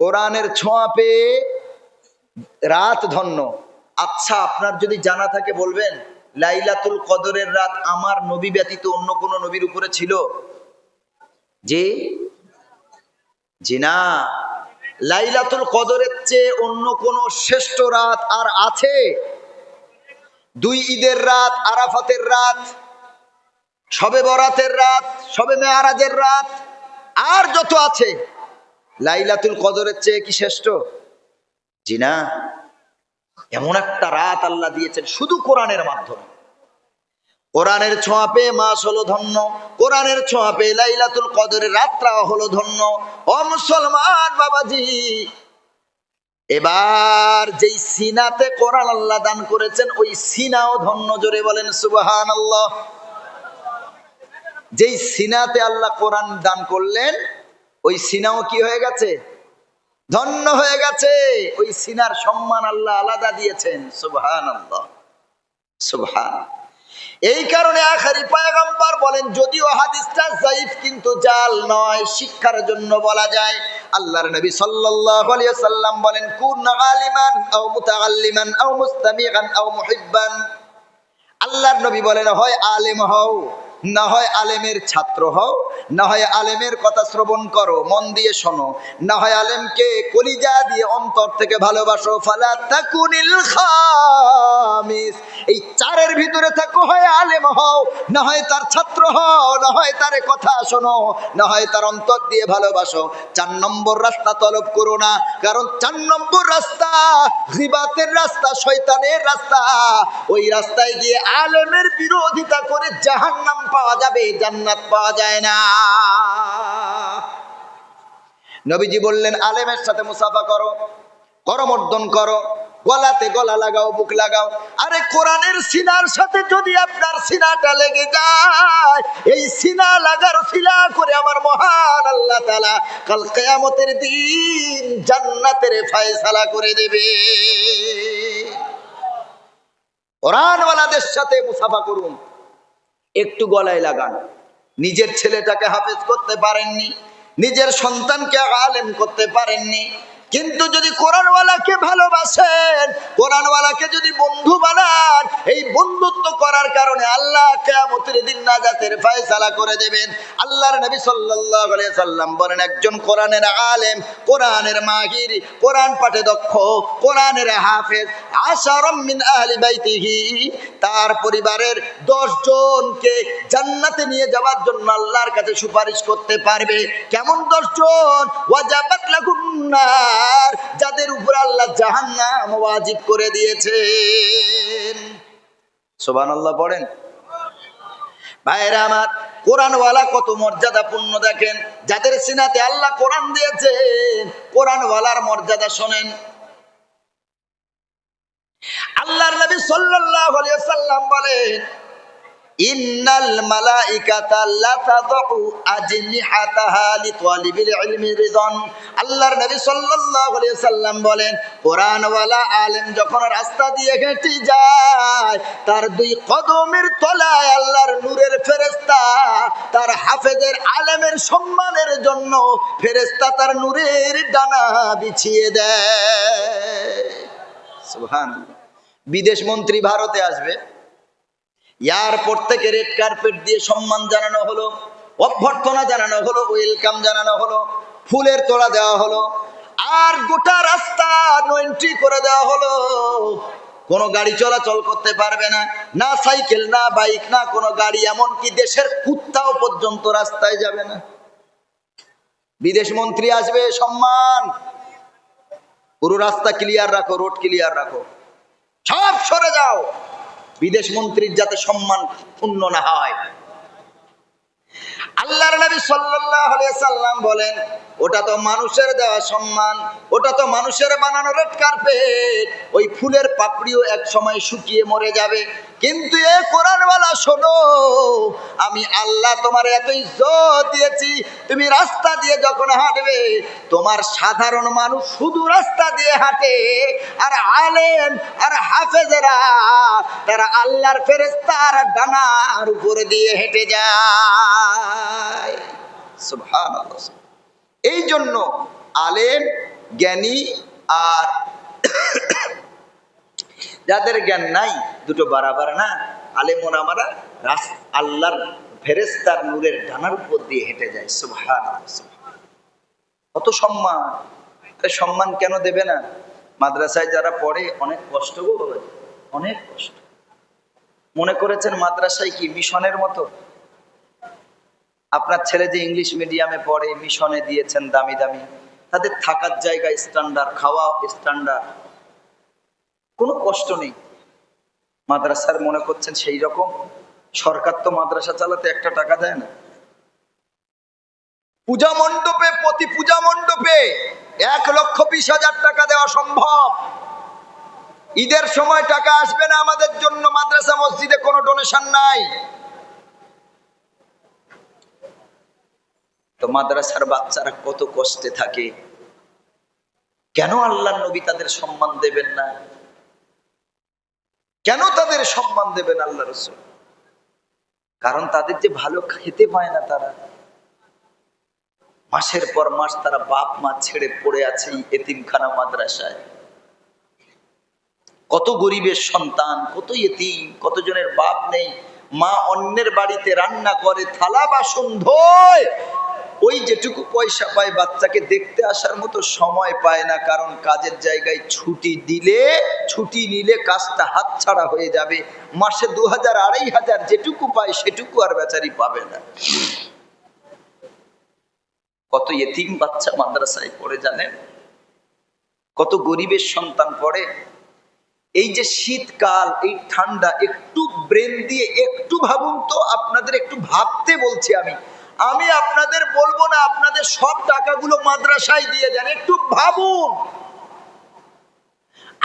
কোরআনের ছোঁয়া পেয়ে রাত ধন্য। আচ্ছা আপনার যদি জানা থাকে বলবেন লাইলাতুল কদরের রাত আমার নবী ব্যতীত অন্য কোন নবীর উপরে ছিল? জি জি না। লাইলাতুল কদরের চেয়ে অন্য কোন শ্রেষ্ঠ রাত আর আছে? 2 ঈদের রাত, আরাফাতের রাত, শবে বরাতের রাত, শবে মেয়ারাজের রাত, আর যত আছে লাইলাতুল কদরের চেয়ে কি শ্রেষ্ঠ? জি না। এমন একটা রাত আল্লাহ দিয়েছেন শুধু কোরআনের মাধ্যমে। কোরআনের ছোঁয়া পেয়ে মাস হলো ধন্য, কোরআনের ছোঁয়া পেয়ে লাইলাতুল কদরের রাতটা হলো ধন্য। ও মুসলমান বাবাজি, এবার যেই সিনাতে কোরআন আল্লাহ দান করেছেন ওই সিনাও ধন্য, জোরে বলেন সুবহানাল্লাহ। যেই সিনাতে আল্লাহ কোরআন দান করলেন ওই সিনাও কি হয়ে গেছে? ধন্য হয়ে গেছে। ওই সিনার সম্মান আল্লাহ আলাদা দিয়েছেন। সুবহানাল্লাহ সুবহানাল্লাহ। এই কারণে আখেরি পয়গম্বর বলেন, যদিও হাদিসটা যায়িফ কিন্তু জাল নয়, শিক্ষার জন্য বলা যায়। আল্লাহর নবী সাল্লাল্লাহু আলাইহি ওয়াসাল্লাম বলেন, কুন আলিমান আও মুতাআল্লিমান আও মুস্তামিআন আও মুহিব্বান। আল্লাহর নবী বলেন, হয় আলেম হও, না হয় আলেমের ছাত্র হও, না হয় আলেমের কথা শ্রবণ করো, মন দিয়ে শোনো, না হয় আলেমকে কলিজা দিয়ে অন্তর থেকে ভালোবাসো। ফালা তাকুনিল খামিস, এই চারের ভিতরে থাকো, হয় আলেম হও, না হয় তার ছাত্র হও, না হয় তার কথা শোনো, না হয় তার অন্তর দিয়ে ভালোবাসো। 4 নম্বর রাস্তা তলব করো না, কারণ 4 নম্বর রাস্তা গীবাতের রাস্তা, শয়তানের রাস্তা। ওই রাস্তায় গিয়ে আলেমের বিরোধিতা করে জাহান্নাম পাওয়া যাবে, জান্নাত পাওয়া যায় না। নবীজি বললেন, আলেমের সাথে মুসাফা করো, করমর্দন করো, গলাতে গলা লাগাও, বুক লাগাও। আরে কোরআনের সিনার সাথে যদি আপনার সিনাটা লেগে যায়, এই সিনা লাগার সিলা করে আমার মহান আল্লাহ তাআলা কাল কিয়ামতের দিন জান্নাতের ফয়সালা করে দেবে। কোরআনওয়ালাদের সাথে মুসাফা করুন, একটু গলায় লাগান। নিজের ছেলেটাকে হাফেজ করতে পারেননি, নিজের সন্তানকে আলেম করতে পারেননি, কিন্তু যদি কোরআনওয়ালাকে ভালোবাসেন, কোরআনওয়ালাকে যদি বন্ধু বানান, এই বন্ধুত্ব করার কারণে আল্লাহ কিয়ামতের দিন নাজাতের ফয়সালা করে দেবেন। আল্লাহর নবী সাল্লাল্লাহু আলাইহি সাল্লাম বলেন, একজন কোরআনের আলেম, কোরআনের মাহির, কোরআন পাঠে দক্ষ, কোরআনের হাফেজ, আশারাম মিন আহলি বাইতিহি, তার পরিবারের 10 জনকে জান্নাতে নিয়ে যাওয়ার জন্য আল্লাহর কাছে সুপারিশ করতে পারবে। কেমন 10 জন? ওয়াজাবাত লাহুন নার, যাদের উপর আল্লাহ জাহান্নাম ওয়াজিব করে দিয়েছেন। সুবহানাল্লাহ পড়েন। ভাইরা আমার, কোরআনওয়ালা কত মর্যাদাপূর্ণ দেখেন। যাদের সিনাতে আল্লাহ কোরআন দিয়েছেন, কোরআনওয়ালার মর্যাদা শোনেন। আল্লাহর নবী সাল্লাল্লাহু আলাইহি ওয়াসাল্লাম বলেন, ইন্নাল মালাইকাতা লা তাদউ আজনিহাতাহা লিতালিবিল ইলমি রিদান। আল্লাহর নবী সাল্লাল্লাহু আলাইহি ওয়াসাল্লাম বলেন, কোরআনওয়ালা আলেম যখন রাস্তা দিয়ে হেঁটে যায়, তার 2 কদমের তলায় আল্লাহর নূরের ফেরেশতা তার হাফেজের আলেমের সম্মানের জন্য ফেরেশতা তার নূরের ডানা বিছিয়ে দেয়। সুবহানাল্লাহ। বিদেশ মন্ত্রী ভারতে আসবে, এয়ারপোর্ট থেকে রেড কার্পেট দিয়ে সম্মান জানানো হলো, অভ্যর্থনা জানানো হলো, ওয়েলকাম জানানো হলো, ফুলের তোড়া দেওয়া হলো, আর গোটা রাস্তা নো এন্ট্রি করে দেওয়া হলো। কোনো গাড়ি চলাচল করতে পারবে না, না সাইকেল, না বাইক, না কোনো গাড়ি, এমনকি দেশের কুত্তাও পর্যন্ত রাস্তায় যাবে না। বিদেশ মন্ত্রী আসবে, সম্মান, পুরো রাস্তা ক্লিয়ার রাখো, রোড ক্লিয়ার রাখো, সব সরে যাও, বিদেশ মন্ত্রীর যাতে সম্মান ক্ষুণ্ণ না হয়। আল্লাহর নবী সাল্লাল্লাহু আলাইহি সাল্লাম বলেন, ওটা তো মানুষের দেওয়া সম্মান, ওটা তো মানুষের বানানো রেড কার্পেট, ওই ফুলের পাপড়িও এক সময় শুকিয়ে মরে যাবে। কিন্তু এ কোরআনওয়ালা শোনো, আমি আল্লাহ তোমার এত ইজ্জত দিয়েছি, তুমি রাস্তা দিয়ে যখন হাঁটবে, তোমার সাধারণ মানুষ শুধু রাস্তা দিয়ে হাঁটে, আর আলেম আর হাফেজেরা তারা আল্লাহর ফেরেশতার ডানার উপরে দিয়ে হেঁটে যায়। সুবহানাল্লাহ। এই জন্য আলেম, জ্ঞানী আর যাদের জ্ঞান নাই দুটো বারাবার না। আলেম ওলামারা আল্লাহর ফেরেশতার নূরের ডানার উপর দিয়ে হেঁটে যায়। সুবহানাল্লাহ। কত সম্মান! সম্মান কেন দেবে না? মাদ্রাসায় যারা পড়ে অনেক কষ্ট গো বাবা, অনেক কষ্ট। মনে করেছেন মাদ্রাসায় কি মিশনের মতো? আপনার ছেলে যে ইংলিশ মিডিয়ামে পড়ে, মিশনে দিয়েছেন দামি দামি, তাদের থাকার জায়গা স্ট্যান্ডার্ড, খাওয়া স্ট্যান্ডার্ড, কোনো কষ্ট নেই। মাদ্রাসার মনে করছেন সেই রকম? সরকার তো মাদ্রাসা চালাতে একটা টাকা দেয় না। পূজা মণ্ডপে, প্রতি পূজা মণ্ডপে 1,20,000 টাকা দেওয়া সম্ভব। ঈদের সময় টাকা আসবে না আমাদের জন্য, মাদ্রাসা মসজিদে কোনো ডোনেশন নাই। তো মাদ্রাসার বাচ্চারা কত কষ্টে থাকে, কেন আল্লাহর নবী তাদের সম্মান দেবেন না? কেন তাদের সম্মান দেবেন আল্লাহ রাসূল? কারণ তাদের যে ভালো খেতে পায় না, তারা মাসের পর মাস তারা বাপ মা ছেড়ে পড়ে আছে এতিমখানা মাদ্রাসায়। কত গরিবের সন্তান, কত এতিম, কতজনের বাপ নেই, মা অন্যের বাড়িতে রান্না করে, থালা বাসন ধোয়, ওই যেটুকু পয়সা পায় বাচ্চাকে দেখতে আসার মতো সময় পায় না। কারণ কাজের জায়গায় ছুটি নিলে কাজটা হাতছাড়া হয়ে যাবে। মাসে 2,000 2,500 যেটুকু পায় সেটুকু আর বেচারি পাবে না। কত এতিম বাচ্চা মাদ্রাসায় পড়ে জানেন? কত গরিবের সন্তান পড়ে। এই যে শীতকাল, এই ঠান্ডা, একটু ব্রেন দিয়ে একটু ভাবুন তো, আপনাদের একটু ভাবতে বলছি আমি আপনাদের বলবো না আপনাদের সব টাকাগুলো মাদ্রাসায় দিয়ে দেন, একটু ভাবুন।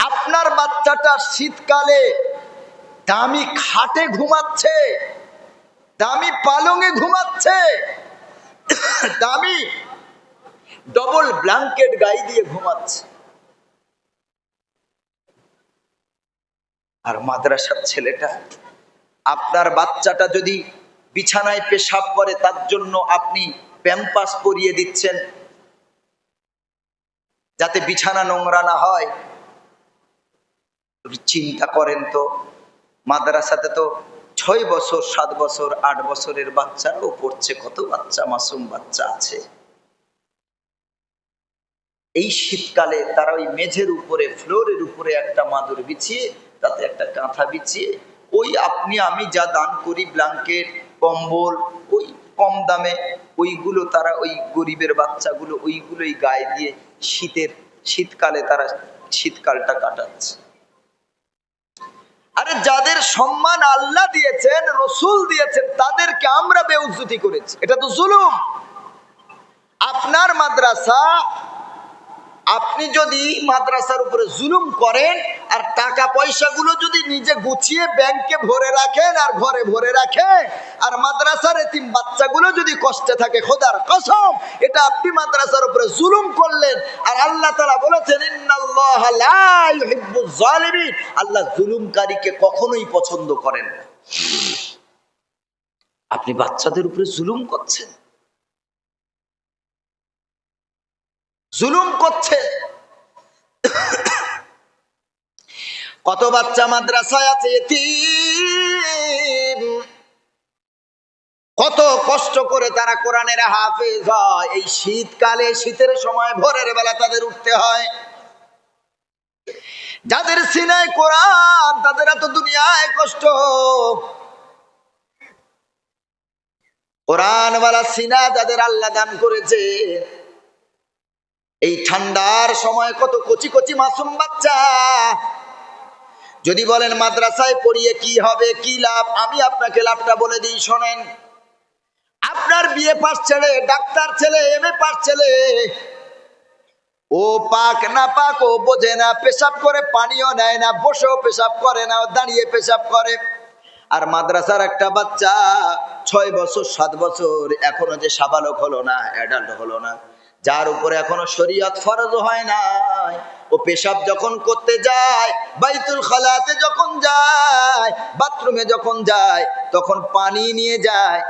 আপনার বাচ্চাটা শীতকালে দামি খাটে ঘুমাচ্ছে, দামি পালঙে ঘুমাচ্ছে, দামি ডবল ব্ল্যাঙ্কেট গায়ে দিয়ে ঘুমাচ্ছে, আর মাদ্রাসার ছেলেটা, আপনার বাচ্চাটা যদি বিছানায় পেশাব করে তার জন্য আপনি প্যাম্পাস পরিয়ে দিচ্ছেন যাতে বিছানা নোংরা না হয়। চিন্তা করেন তো, মাদ্রাসাতে তো 6 বছর 7 বছর 8 বছরের বাচ্চারাও পড়ছে, কত বাচ্চা, মাসুম বাচ্চা আছে। এই শীতকালে তারা ওই মেঝের উপরে, ফ্লোরের উপরে একটা মাদুর বিছিয়ে, তাতে একটা কাঁথা বিছিয়ে, ওই আপনি আমি যা দান করি ব্ল্যাঙ্কেট, কম্বল, ওই কম দামে ওইগুলো তারা, ওই গরিবের বাচ্চাগুলো ওইগুলোই গায়ে দিয়ে শীতকালে তারা শীতকালটা কাটাচ্ছে। আরে যাদের সম্মান আল্লাহ দিয়েছেন, রসুল দিয়েছেন, তাদেরকে আমরা বেইজ্জতি করেছি, এটা তো জুলুম। আপনার মাদ্রাসা, আপনি যদি মাদ্রাসার উপরে জুলুম করেন আর টাকা পয়সাগুলো যদি নিজে গুছিয়ে ব্যাংকে ভরে রাখেন আর ঘরে ভরে রাখেন, আর মাদ্রাসার এতিম বাচ্চাগুলো যদি কষ্টে থাকে, খোদার কসম এটা আপনি মাদ্রাসার উপরে জুলুম করলেন। আর আল্লাহ তাআলা বলেছেন, ইন্নাল্লাহা লা ইউহিব্বুজ জালিমিন, আল্লাহ জুলুমকারীকে কখনোই পছন্দ করেন না। আপনি বাচ্চাদের উপরে জুলুম করছেন, জুলুম করছে। কত বাচ্চা মাদ্রাসায় আছে এতিম, কত কষ্ট করে তারা কোরআনের হাফেজ হয়। এই শীতকালে, শীতের সময় ভোরের বেলা তাদের উঠতে হয়। যাদের সিনায় কোরআন তাদের এত দুনিয়ায় কষ্ট। কোরআনওয়ালা সিনা যাদের আল্লাহ দান করেছে, এই ঠান্ডার সময় কত কচি কচি মাসুম বাচ্চা। যদি বলেন মাদ্রাসায় পড়িয়ে কি হবে, কি লাভ, আমি আপনাকে লাভটা বলে দিই, শোনেন। আপনার বিএ পাস ছেলে, ডাক্তার ছেলে, এমএ পাস ছেলে, ও পাক না পাক ও বোঝে না, পেশাব করে পানিও নেয় না, বসেও পেশাব করে না, দাঁড়িয়ে পেশাব করে। আর মাদ্রাসার একটা বাচ্চা 6 বছর 7 বছর এখনো যে সাবালক হলো না, অ্যাডাল্ট হলো না, যার উপরে এখনো শরীয়ত ফরজ হয় না, ও পেশাব যখন করতে যায়, বাইতুল খালাতে যখন যায়, বাথরুমে যখন যায়, তখন পানি নিয়ে যায়।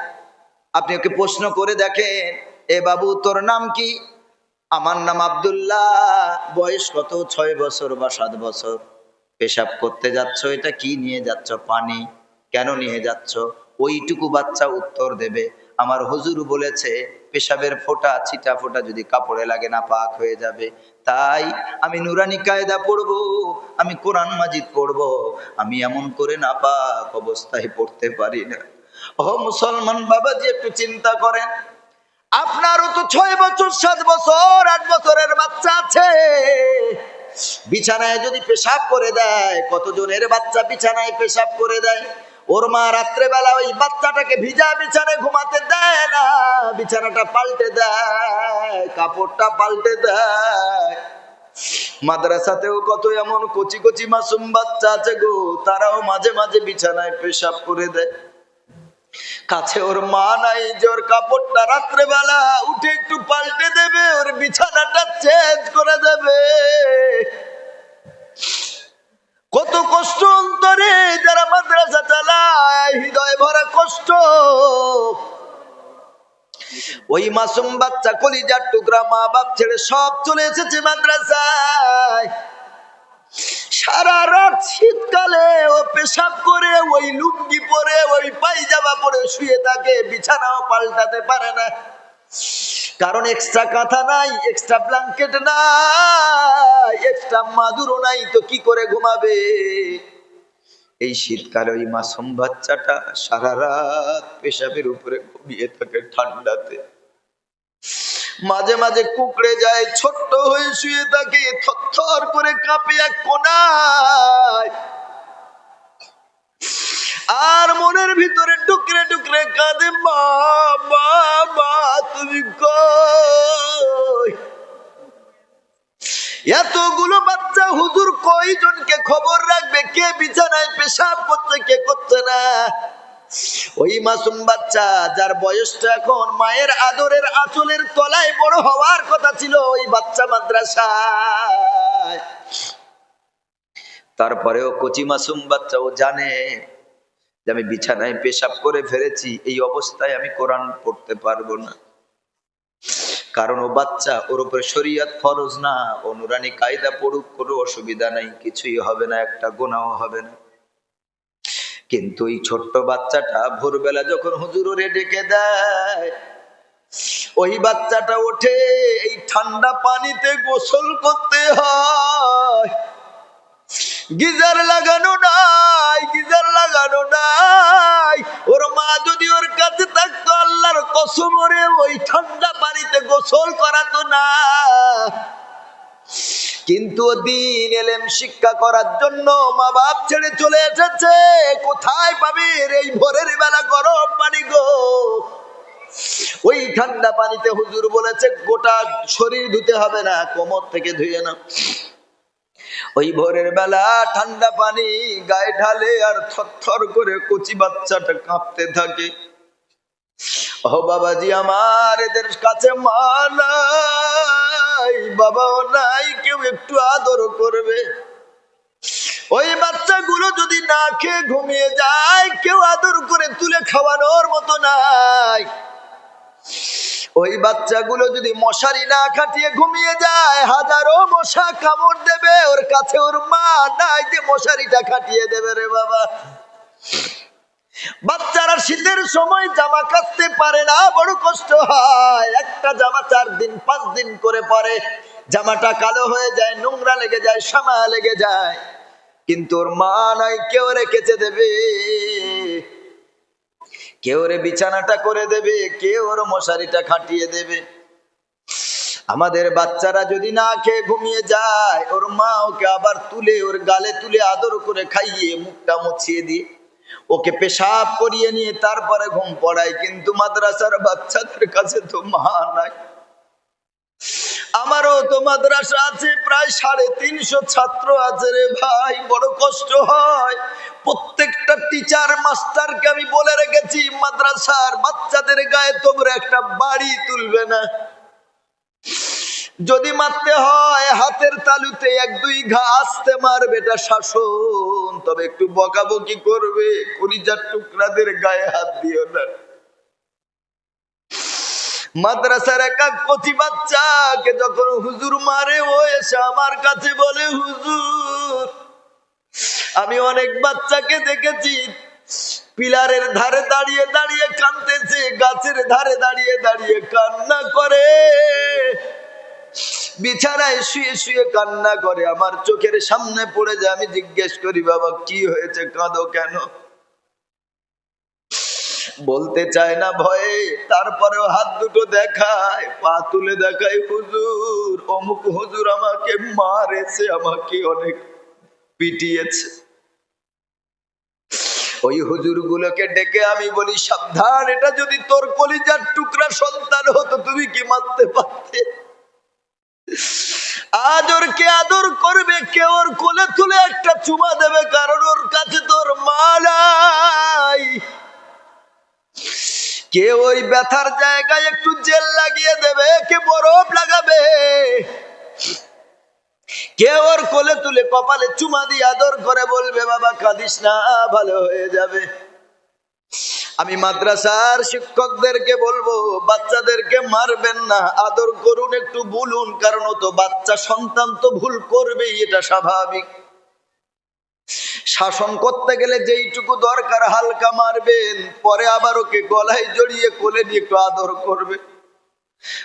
আপনি ওকে প্রশ্ন করে দেখেন, এ বাবু তোর নাম কি? আমার নাম আব্দুল্লাহ। বয়স কত? 6 বছর বা 7 বছর। পেশাব করতে যাচ্ছ, এটা কি নিয়ে যাচ্ছ? পানি। কেন নিয়ে যাচ্ছ? ওইটুকু বাচ্চা উত্তর দেবে, আমার হুজুর বলেছে পেশাবের ফোঁটা ছিটা ফোঁটা যদি কাপড়ে লাগে না পাক হয়ে যাবে, তাই আমি নুরানি কায়দা পড়বো, আমি কোরআন মাজিদ পড়বো, আমি এমন করে না পাক অবস্থায় পড়তে পারি না। ও মুসলমান বাবাজি, একটু চিন্তা করেন, আপনারও তো 6 বছর 7 বছর 8 বছরের বাচ্চা আছে। বিছানায় যদি পেশাব করে দেয়, কতজনের বাচ্চা বিছানায় পেশাব করে দেয়, ওর মা রাত্রেবেলা ওই বাচ্চাটাকে ভিজা বিছানায় ঘুমাতে দেয় না, বিছানাটা পাল্টে দেয়, কাপড়টা পাল্টে দেয়। মাদ্রাসাতেও কত এমন কচি কচি মাসুম বাচ্চা আছে গো, তারাও মাঝে মাঝে বিছানায় পেশাব করে দেয়। কাছে ওর মা নাই যে ওর কাপড়টা রাত্রেবেলা উঠে একটু পাল্টে দেবে, ওর বিছানাটা চেঞ্জ করে দেবে। কত কষ্ট অন্তরে যারা মাদ্রাসা চালায়, হৃদয় ভরা কষ্ট। ওই মাসুম বাচ্চা কলিজার টুকরা মা বাপ ছেড়ে সব চলে এসেছে মাদ্রাসায়। সারা রাত শীতকালে ও পেশাব করে, ওই লুঙ্গি পরে, ওই পায়জামা পরে শুয়ে থাকে, বিছানাও পাল্টাতে পারে না, কারণ এক্সট্রা কাঁথা নাই, এক্সট্রা ব্ল্যাঙ্কেট নাই, এক্সট্রা মাদুরও নাই, তো কি করে ঘুমাবে? এই শীতকালে ওই মাসুম বাচ্চাটা সারা রাত পেশাবের উপরে ঘুমিয়ে থাকে ঠান্ডাতে, মাঝে মাঝে কুকড়ে যায়, ছোট্ট হয়ে শুয়ে থাকে, থরথর করে কাঁপে এক কোনায়, আর মনের ভিতরে টুকরে টুকরে কাঁদে, মা মা মা তুমি কই? এতগুলো বাচ্চা হুজুর কয়জনকে খবর রাখবে, কে বিছানায় পেশাব করছে, কে করছে না? ওই মাসুম বাচ্চা যার বয়সটা এখন মায়ের আদরের আঁচলের তলায় বড় হওয়ার কথা ছিল, ওই বাচ্চা মাদ্রাসায়। তারপরেও কচি মাসুম বাচ্চা, ও জানে যে আমি বিছানায় পেশাব করে ফেলেছি, এই অবস্থায় আমি কোরআন পড়তে পারবো না, কারণ ও বাচ্চা, ওর উপরে শরীয়ত ফরজ না, ও নুরানি কায়দা পড়ুক, কোনো অসুবিধা নাই, কিছুই হবে না, একটা গুনাহ হবে না। কিন্তু এই ছোট্ট বাচ্চাটা ভোরবেলা যখন হুজুর ওরে ডেকে দেয়, ওই বাচ্চাটা ওঠে, এই ঠান্ডা পানিতে গোসল করতে হয়, গিজার লাগানো নাই, গিজার লাগানো নাই। ওর মা যদি ওর কাছে থাকতো, আল্লাহর কসম ওরে ওই ঠান্ডা পানিতে গোসল করাতো না। কিন্তু দিন এলেম শিক্ষা করার জন্য মা বাপ ছেড়ে চলে এসেছে, কোথায় পাবে এই ভোরের বেলা গরম পানি গো? ওই ঠান্ডা পানিতে হুজুর বলেছে গোটা শরীর ধুতে হবে না, কোমর থেকে ধুয়ে নাও। ওই ভোরের বেলা ঠান্ডা পানি গায়ে ঢালে, আর থরথর করে কচি বাচ্চাটা কাঁপতে থাকে। ও বাবাজি আমার, এদের কাছে মা নাই, বাবাও নাই, কেউ একটু আদর করবে। ওই বাচ্চাগুলো যদি না খেয়ে ঘুমিয়ে যায়, কেউ আদর করে তুলে খাওয়ানোর মতো নাই। ওই বাচ্চাগুলো যদি মশারি না খাটিয়ে ঘুমিয়ে যায়, হাজারো মশা কামড় দেবে, ওর কাছে ওর মা নাই যে মশারিটা খাটিয়ে দেবে রে বাবা। বাচ্চারা শীতের সময় জামা কাচতে পারে না, বড় কষ্ট হয়। একটা জামা 4 দিন 5 দিন করে পরে, জামাটা কালো হয়ে যায়, নোংরা লেগে যায়, সামা লেগে যায়, কিন্তু ওর মা নাই, কেউ রেখেছে দেবে, কেউ রে বিছানাটা করে দেবে, কেউ ওর মশারিটা খাটিয়ে দেবে। আমাদের বাচ্চারা যদি না খেয়ে ঘুমিয়ে যায়, ওর মা ওকে আবার তুলে ওর গালে তুলে আদর করে খাইয়ে মুখটা মুছিয়ে দিয়ে ওকে পেশাব করিয়ে নিয়ে তারপরে ঘুম পড়ায়। কিন্তু মাদ্রাসার বাচ্চাদের কাছে তো মা নাই। আমারও তো মাদ্রাসা আছে, প্রায় 350 ছাত্র আছে রে ভাই, বড় কষ্ট হয়। প্রত্যেকটা টিচার মাস্টারকে আমি বলে রেখেছি, মাদ্রাসার বাচ্চাদের গায়ে তোমরা একটা বাড়ি তুলবে না। যদি মারতে হয় হাতের তালুতে 1-2 ঘা আস্তে মারবে, এটা শাসন, তবে একটু বকাবকি করবে, কলিজার টুকরাদের গায়ে হাত দিও না। মাদ্রাসার এক কচি বাচ্চাকে যখন হুজুর মারে, ও এসে আমার কাছে বলে, হুজুর আমি অনেক বাচ্চাকে দেখেছি পিলারের ধারে দাঁড়িয়ে দাঁড়িয়ে কাঁদতেছে, গাছের ধারে দাঁড়িয়ে দাঁড়িয়ে কান্না করে, বিছানায় শুয়ে শুয়ে কান্না করে, আমার চোখের সামনে পড়ে যায়। আমি জিজ্ঞেস করি, বাবা কি হয়েছে, কাঁদো কেন? বলতে চায় না ভয়ে, তারপরেও হাত দুটো দেখায়, পা তুলে দেখায়, হুজুর অমুক হুজুর আমাকে মারেছে, আমাকে অনেক পিটিয়েছে। ওই হুজুর গুলোকে ডেকে আমি বলি, সাবধান, এটা যদি তোর কলিজার টুকরা সন্তান হতো, তুমি কি মারতে পারতে? আজ ওর কে আদর করবে, কে ওর কোলে তুলে একটা চুমা দেবে, কারণ ওর কাছে তোর মা নাই। কে ওই ব্যথার জায়গায় একটু জেল লাগিয়ে দেবে, কে বরফ লাগাবে, কে ওর কোলে তুলে কপালে চুমা দিয়ে আদর করে বলবে, বাবা কাঁদিস না, ভালো হয়ে যাবে। আমি মাদ্রাসার শিক্ষকদেরকে বলবো, বাচ্চাদেরকে মারবেন না, আদর করুন, একটু বলুন, কারণ ও তো বাচ্চা, সন্তান তো ভুল করবেই, এটা স্বাভাবিক। শাসন করতে গেলে যেইটুকু দরকার হালকা মারবেন, পরে আবার ওকে গলায় জড়িয়ে কোলে নিয়ে একটু আদর করবে,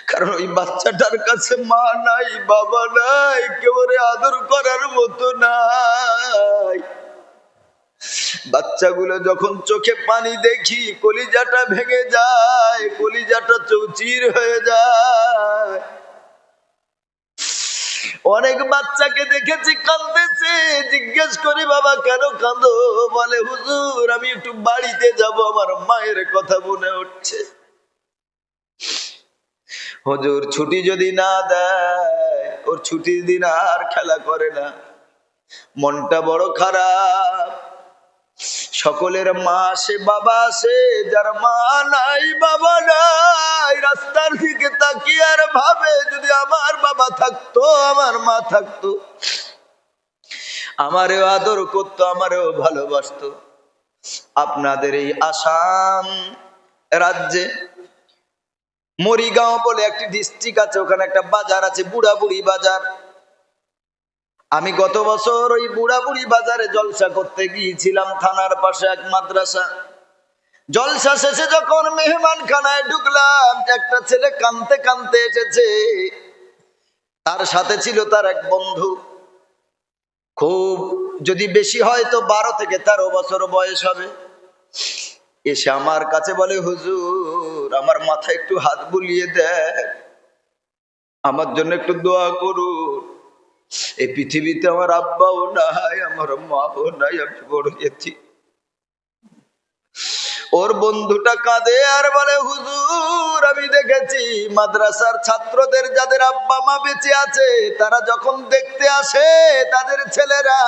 কারণ ওই বাচ্চাটার কাছে মা নাই, বাবা নাই, কেউ ওরে আদর করার মতো নাই। বাচ্চাগুলো যখন চোখে পানি দেখি, কলিজাটা ভেঙে যায়, কলিজাটা চৌচির হয়ে যায়। অনেক বাচ্চাকে দেখেছি কাঁদতেছে, জিজ্ঞেস করি, বাবা কেন কাঁদো? বলে, হুজুর আমি একটু বাড়িতে যাব, আমার মায়ের কথা মনে উঠছে। হুজুর ছুটি যদি না দেয়, ওর ছুটির দিন আর খেলা করে না, মনটা বড় খারাপ। সকলের মা আসে, বাবা আসে, যার মা নাই, বাবা নাই, রাস্তার দিকে তাকিয়ে আর ভাবে, যদি আমার বাবা থাকতো, আমার মা থাকতো, আমারেও আদর করতো, আমারেও ভালোবাসতো। আপনাদের এই আসাম রাজ্যে মরিগাঁও বলে একটি ডিস্ট্রিক্ট আছে, ওখানে একটা বাজার আছে, বুড়াবুড়ি বাজার। আমি গত বছর ওই বুড়াবুড়ি বাজারে জলসা করতে গিয়েছিলাম, থানার পাশে এক মাদ্রাসা। জলসা শেষে যখন মেহমান খানায় ঢুকলাম, একটা ছেলে কাঁদতে কাঁদতে এসেছে, তার সাথে ছিল তার এক বন্ধু, খুব যদি বেশি হয় তো 12 থেকে 13 বছর বয়স হবে। এসে আমার কাছে বলে, হুজুর আমার মাথায় একটু হাত বুলিয়ে দেয়, আমার জন্য একটু দোয়া করুন, এই পৃথিবীতে আমার আব্বাও নাই, আমার মাও নাই, আমি বড় এতি। ওর বন্ধুটা কাঁদে আর বলে, হুজুর আমি দেখেছি মাদ্রাসার ছাত্রদের যাদের আব্বা মা বেঁচে আছে, তারা যখন দেখতে আসে, তাদের ছেলেরা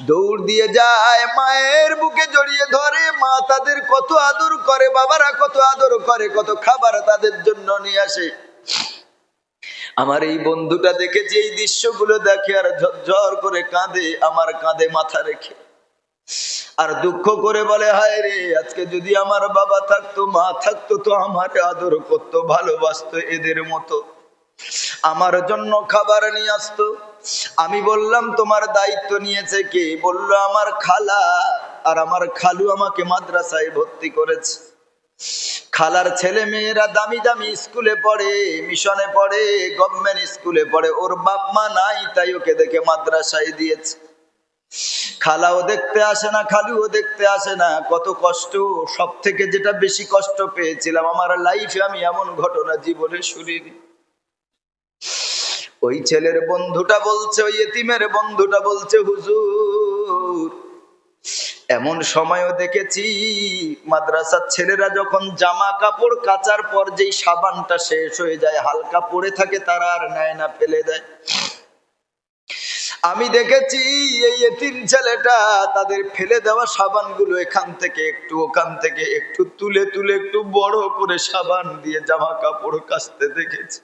দৌড় দিয়ে যায়, মায়ের বুকে জড়িয়ে ধরে, মা তাদের কত আদর করে, বাবারা কত আদর করে, কত খাবার তাদের জন্য নিয়ে আসে। আমার এই বন্ধুটা দেখেছি এই দৃশ্যগুলো দেখে আর ঝরঝর করে কাঁদে, আমার কাঁধে মাথা রেখে। আর দুঃখ করে বলে, হায় রে, আজকে যদি আমার বাবা থাকতো, মা থাকতো, তো আমার আদর করতো, ভালোবাসতো এদের মতো, আমার জন্য খাবার নিয়ে আসতো। আমি বললাম, তোমার দায়িত্ব নিয়েছে কে? বললো, আমার খালা আর আমার খালু আমাকে মাদ্রাসায় ভর্তি করেছে। খালার ছেলে মেয়েরা দামি দামি স্কুলে পড়ে, মিশনে পড়ে, গভর্নমেন্ট স্কুলে পড়ে, ওর বাপ মা নাই, তাই ওকে দেখে মাদ্রাসায় দিয়েছে। খালাও দেখতে আসে না, খালুও দেখতে আসে না, কত কষ্ট। সব থেকে যেটা বেশি কষ্ট পেয়েছিলাম আমার লাইফে, আমি এমন ঘটনা জীবনে শুনিনি। ওই ছেলের বন্ধুটা বলছে, ওই এতিমের বন্ধুটা বলছে, হুজুর, এমন সময়ও দেখেছি মাদ্রাসার ছেলেরা যখন জামা কাপড় কাচার পর যেই সাবানটা শেষ হয়ে যায়, হালকা পড়ে থাকে, তারা আর নেয় না, ফেলে দেয়। আমি দেখেছি এই এতিম ছেলেটা তাদের ফেলে দেওয়া সাবানগুলো এখান থেকে একটু, ওখান থেকে একটু তুলে তুলে একটু বড় করে সাবান দিয়ে জামা কাপড় কাচতে দেখেছি।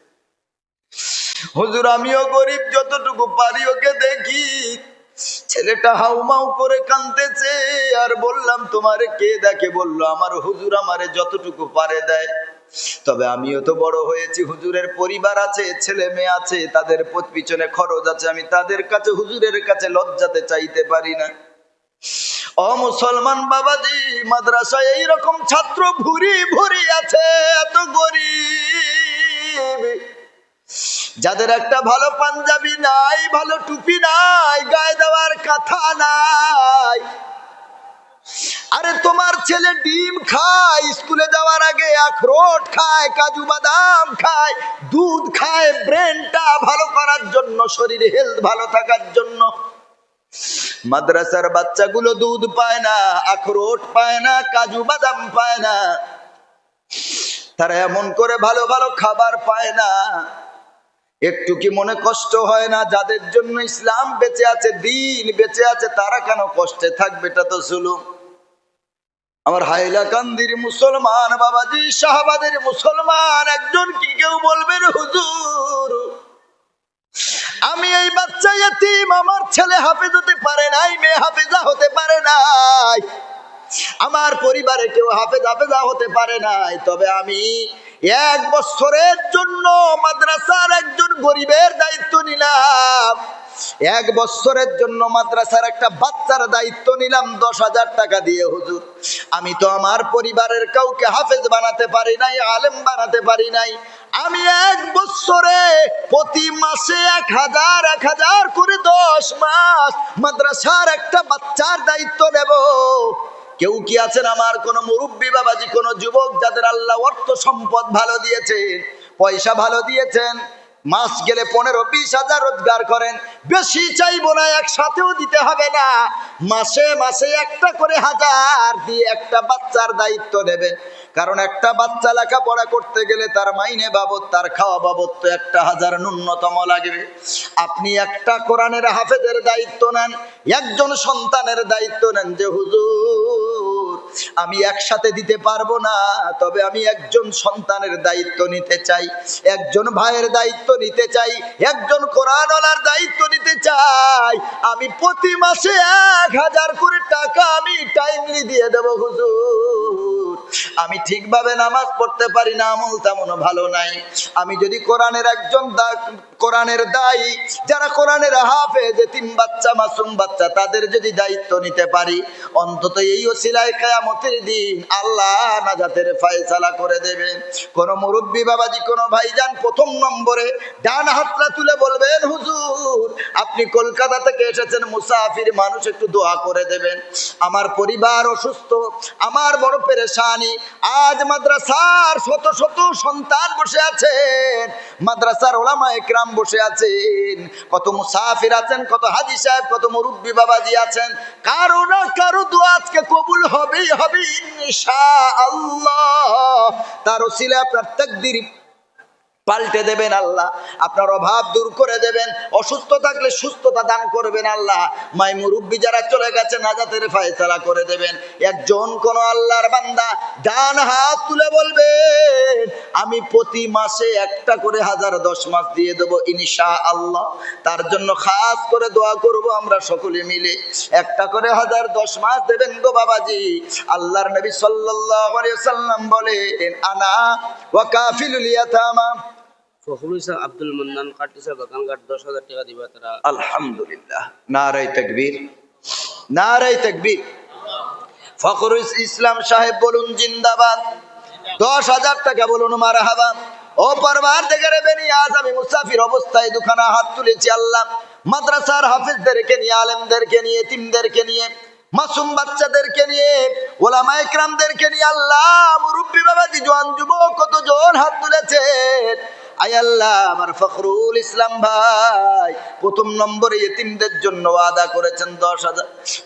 হুজুর, আমিও গরিব, যতটুকু পারি ওকে দেখি। ছেলেটা হাউমাউ করে কাঁদতেছে। আর বললাম, তোমারে কে দেখে? বললো, আমার হুজুর আমারে যতটুকু পারে দেয়। তবে আমিও তো বড় হয়েছি, হুজুরের পরিবার আছে, ছেলে মেয়ে আছে, তাদের পিছনে খরচ আছে, আমি তাদের কাছে, হুজুরের কাছে লজ্জাতে চাইতে পারি না। ও মুসলমান বাবাজি, মাদ্রাসায় এইরকম ছাত্র ভুরি ভুরি আছে, এত গরিব, যাদের একটা ভালো পাঞ্জাবি নাই, ভালো টুপি নাই, গায়ে দেওয়ার কাঁথা নাই। আরে তোমার ছেলে ডিম খায়, স্কুলে যাওয়ার আগে আখরোট খায়, কাজু বাদাম খায়, দুধ খায়, ব্রেনটা ভালো করার জন্য, শরীরে হেলথ ভালো থাকার জন্য। মাদ্রাসার বাচ্চাগুলো দুধ পায় না, আখরোট পায় না, কাজু বাদাম পায় না, তারা এমন করে ভালো ভালো খাবার পায় না। একটু কি মনে কষ্ট হয় না? যাদের জন্য ইসলাম বেঁচে আছে, দিন বেঁচে আছে, তারা কেন কষ্টে থাকবে? এটা তো জুলুম। আমার হাইলাকান্দির মুসলমান বাবাজি, শাহবাদের মুসলমান একজন কি কেউ বলবেন, হুজুর, আমি এই বাচ্চা ইতিম, আমার ছেলে হাফেজ হতে পারে নাই, মেয়ে হাফেজা হতে পারে নাই, আমার পরিবারে কেউ হাফেজা হতে পারে নাই, তবে আমি 1 বছরের জন্য মাদ্রাসার একজন গরিবের দায়িত্ব নিলাম। 1 বছরের জন্য মাদ্রাসার একটা বাচ্চার দায়িত্ব নিলাম 10,000 টাকা দিয়ে। হুজুর, আমি তো আমার পরিবারের কাউকে হাফেজ বানাতে পারি নাই, আলেম বানাতে পারি নাই। আমি 1 বছরে প্রতি মাসে 1,000 করে 10 মাস মাদ্রাসার একটা বাচ্চার দায়িত্ব নেব। কেউ কি আছেন আমার কোন মুরব্বী বাবাজি, কোন যুবক, যাদের আল্লাহ অর্থ সম্পদ ভালো দিয়েছেন, পয়সা ভালো দিয়েছেন, মাস গেলে 15-20 হাজার রোজগার করেন? বেশি চাইবো না, একসাথেও দিতে হবে না, মাসে মাসে একটা করে 1000 দিয়ে একটা বাচ্চার দায়িত্ব নেবেন। কারণ একটা বাচ্চা লেখাপড়া করতে গেলে তার মাইনে বাবদ, তার খাওয়া বাবদ তো 1,000 ন্যূনতম লাগবে। আপনি একটা কোরআনের হাফেজের দায়িত্ব নেন, একজন সন্তানের দায়িত্ব নেন, যে হুজুর, আমি একসাথে দিতে পারবো না, তবে আমি একজন সন্তানের দায়িত্ব নিতে চাই, একজন ভাইয়ের দায়িত্ব নিতে চাই, একজন কোরআনওয়ালার দায়িত্ব নিতে চাই। আমি প্রতি মাসে 1,000 করে টাকা আমি টাইমলি দিয়ে দেব। হুজুর, আমি ঠিকভাবে নামাজ পড়তে পারি না, আমল তেমন ভালো নাই। আমি যদি কোরআনের একজন কোরআনের দায়ী, যারা কোরআনের হাফেজ, 3 বাচ্চা, মাসুম বাচ্চা, তাদের যদি দায়িত্ব নিতে পারি, অন্তত এই ওসিলায় কিয়ামতের দিন আল্লাহ নাজাতের ফয়সালা করে দেবেন। কোন মুরব্বী বাবাজি, কোন ভাইজান, প্রথম নম্বরে ডান হাতটা তুলে বলবেন, হুজুর, আপনি কলকাতা থেকে এসেছেন, মুসাফির মানুষ, একটু দোয়া করে দেবেন। আমার পরিবার অসুস্থ, আমার বড় পেরেশানি। আজ মাদ্রাসার শত শত সন্তান বসে আছেন, মাদ্রাসার ওলামা একরাম বসে আছেন, কত মুসাফির আছেন, কত হাজী সাহেব, কত মুরব্বী বাবাজি আছেন। কারো না কারো দোয়া আজকে কবুল হবেই হবে ইনশাআল্লাহ। তার ওসিলায় আপনার তাকদীর পাল্টে দেবেন আল্লাহ, আপনার অভাব দূর করে দেবেন, অসুস্থ থাকলে সুস্থতা দান করবেন আল্লাহ, মাই মুরব্বী যারা চলে গেছে নাজাতের ফায়সালা করে দেবেন। একজন কোন আল্লাহর বান্দা ডান হাত তুলে বলবেন আমি প্রতি মাসে একটা করে 1010 মাস দিয়ে দেবো ইনশাআল্লাহ। তার জন্য খাস করে দোয়া করব আমরা সকলে মিলে, একটা করে 1010 মাস দেবেন গো বাবাজি। আল্লাহর নবী সাল্লাল্লাহু আলাইহি ওয়াসাল্লাম বলেন আনা ওয়া কাফিলুল ইয়াতামা। ফখরুল ইসলাম আব্দুল মান্নান কাটিসা বাগানঘাট 10,000 টাকা দিবা তারা। আলহামদুলিল্লাহ, নারায়ে তাকবীর, নারায়ে তাকবীর। ফখরুল ইসলাম সাহেব বলুন জিন্দাবাদ। 10,000 টাকা বলুন মারহাবা। ও পরওয়ারদিগারে বেনিয়াজ, আমি মুসাফির অবস্থায় দুখানা হাত তুলেছি আল্লাহ, মাদ্রাসার হাফেজদেরকে নিয়ে, আলেমদেরকে নিয়ে, এতিমদেরকে নিয়ে, মাসুম বাচ্চাদেরকে নিয়ে, ওলামা ইকরামদেরকে নিয়ে আল্লাহ, মুরব্বী বাবাজি, জওয়ান যুবক কতজন হাত তুলেছেন। আয় আল্লাহ, আমার ফখরুল ইসলাম ভাই প্রথম নম্বরে এতিমদের জন্য ওয়াদা করেছেন 10,000।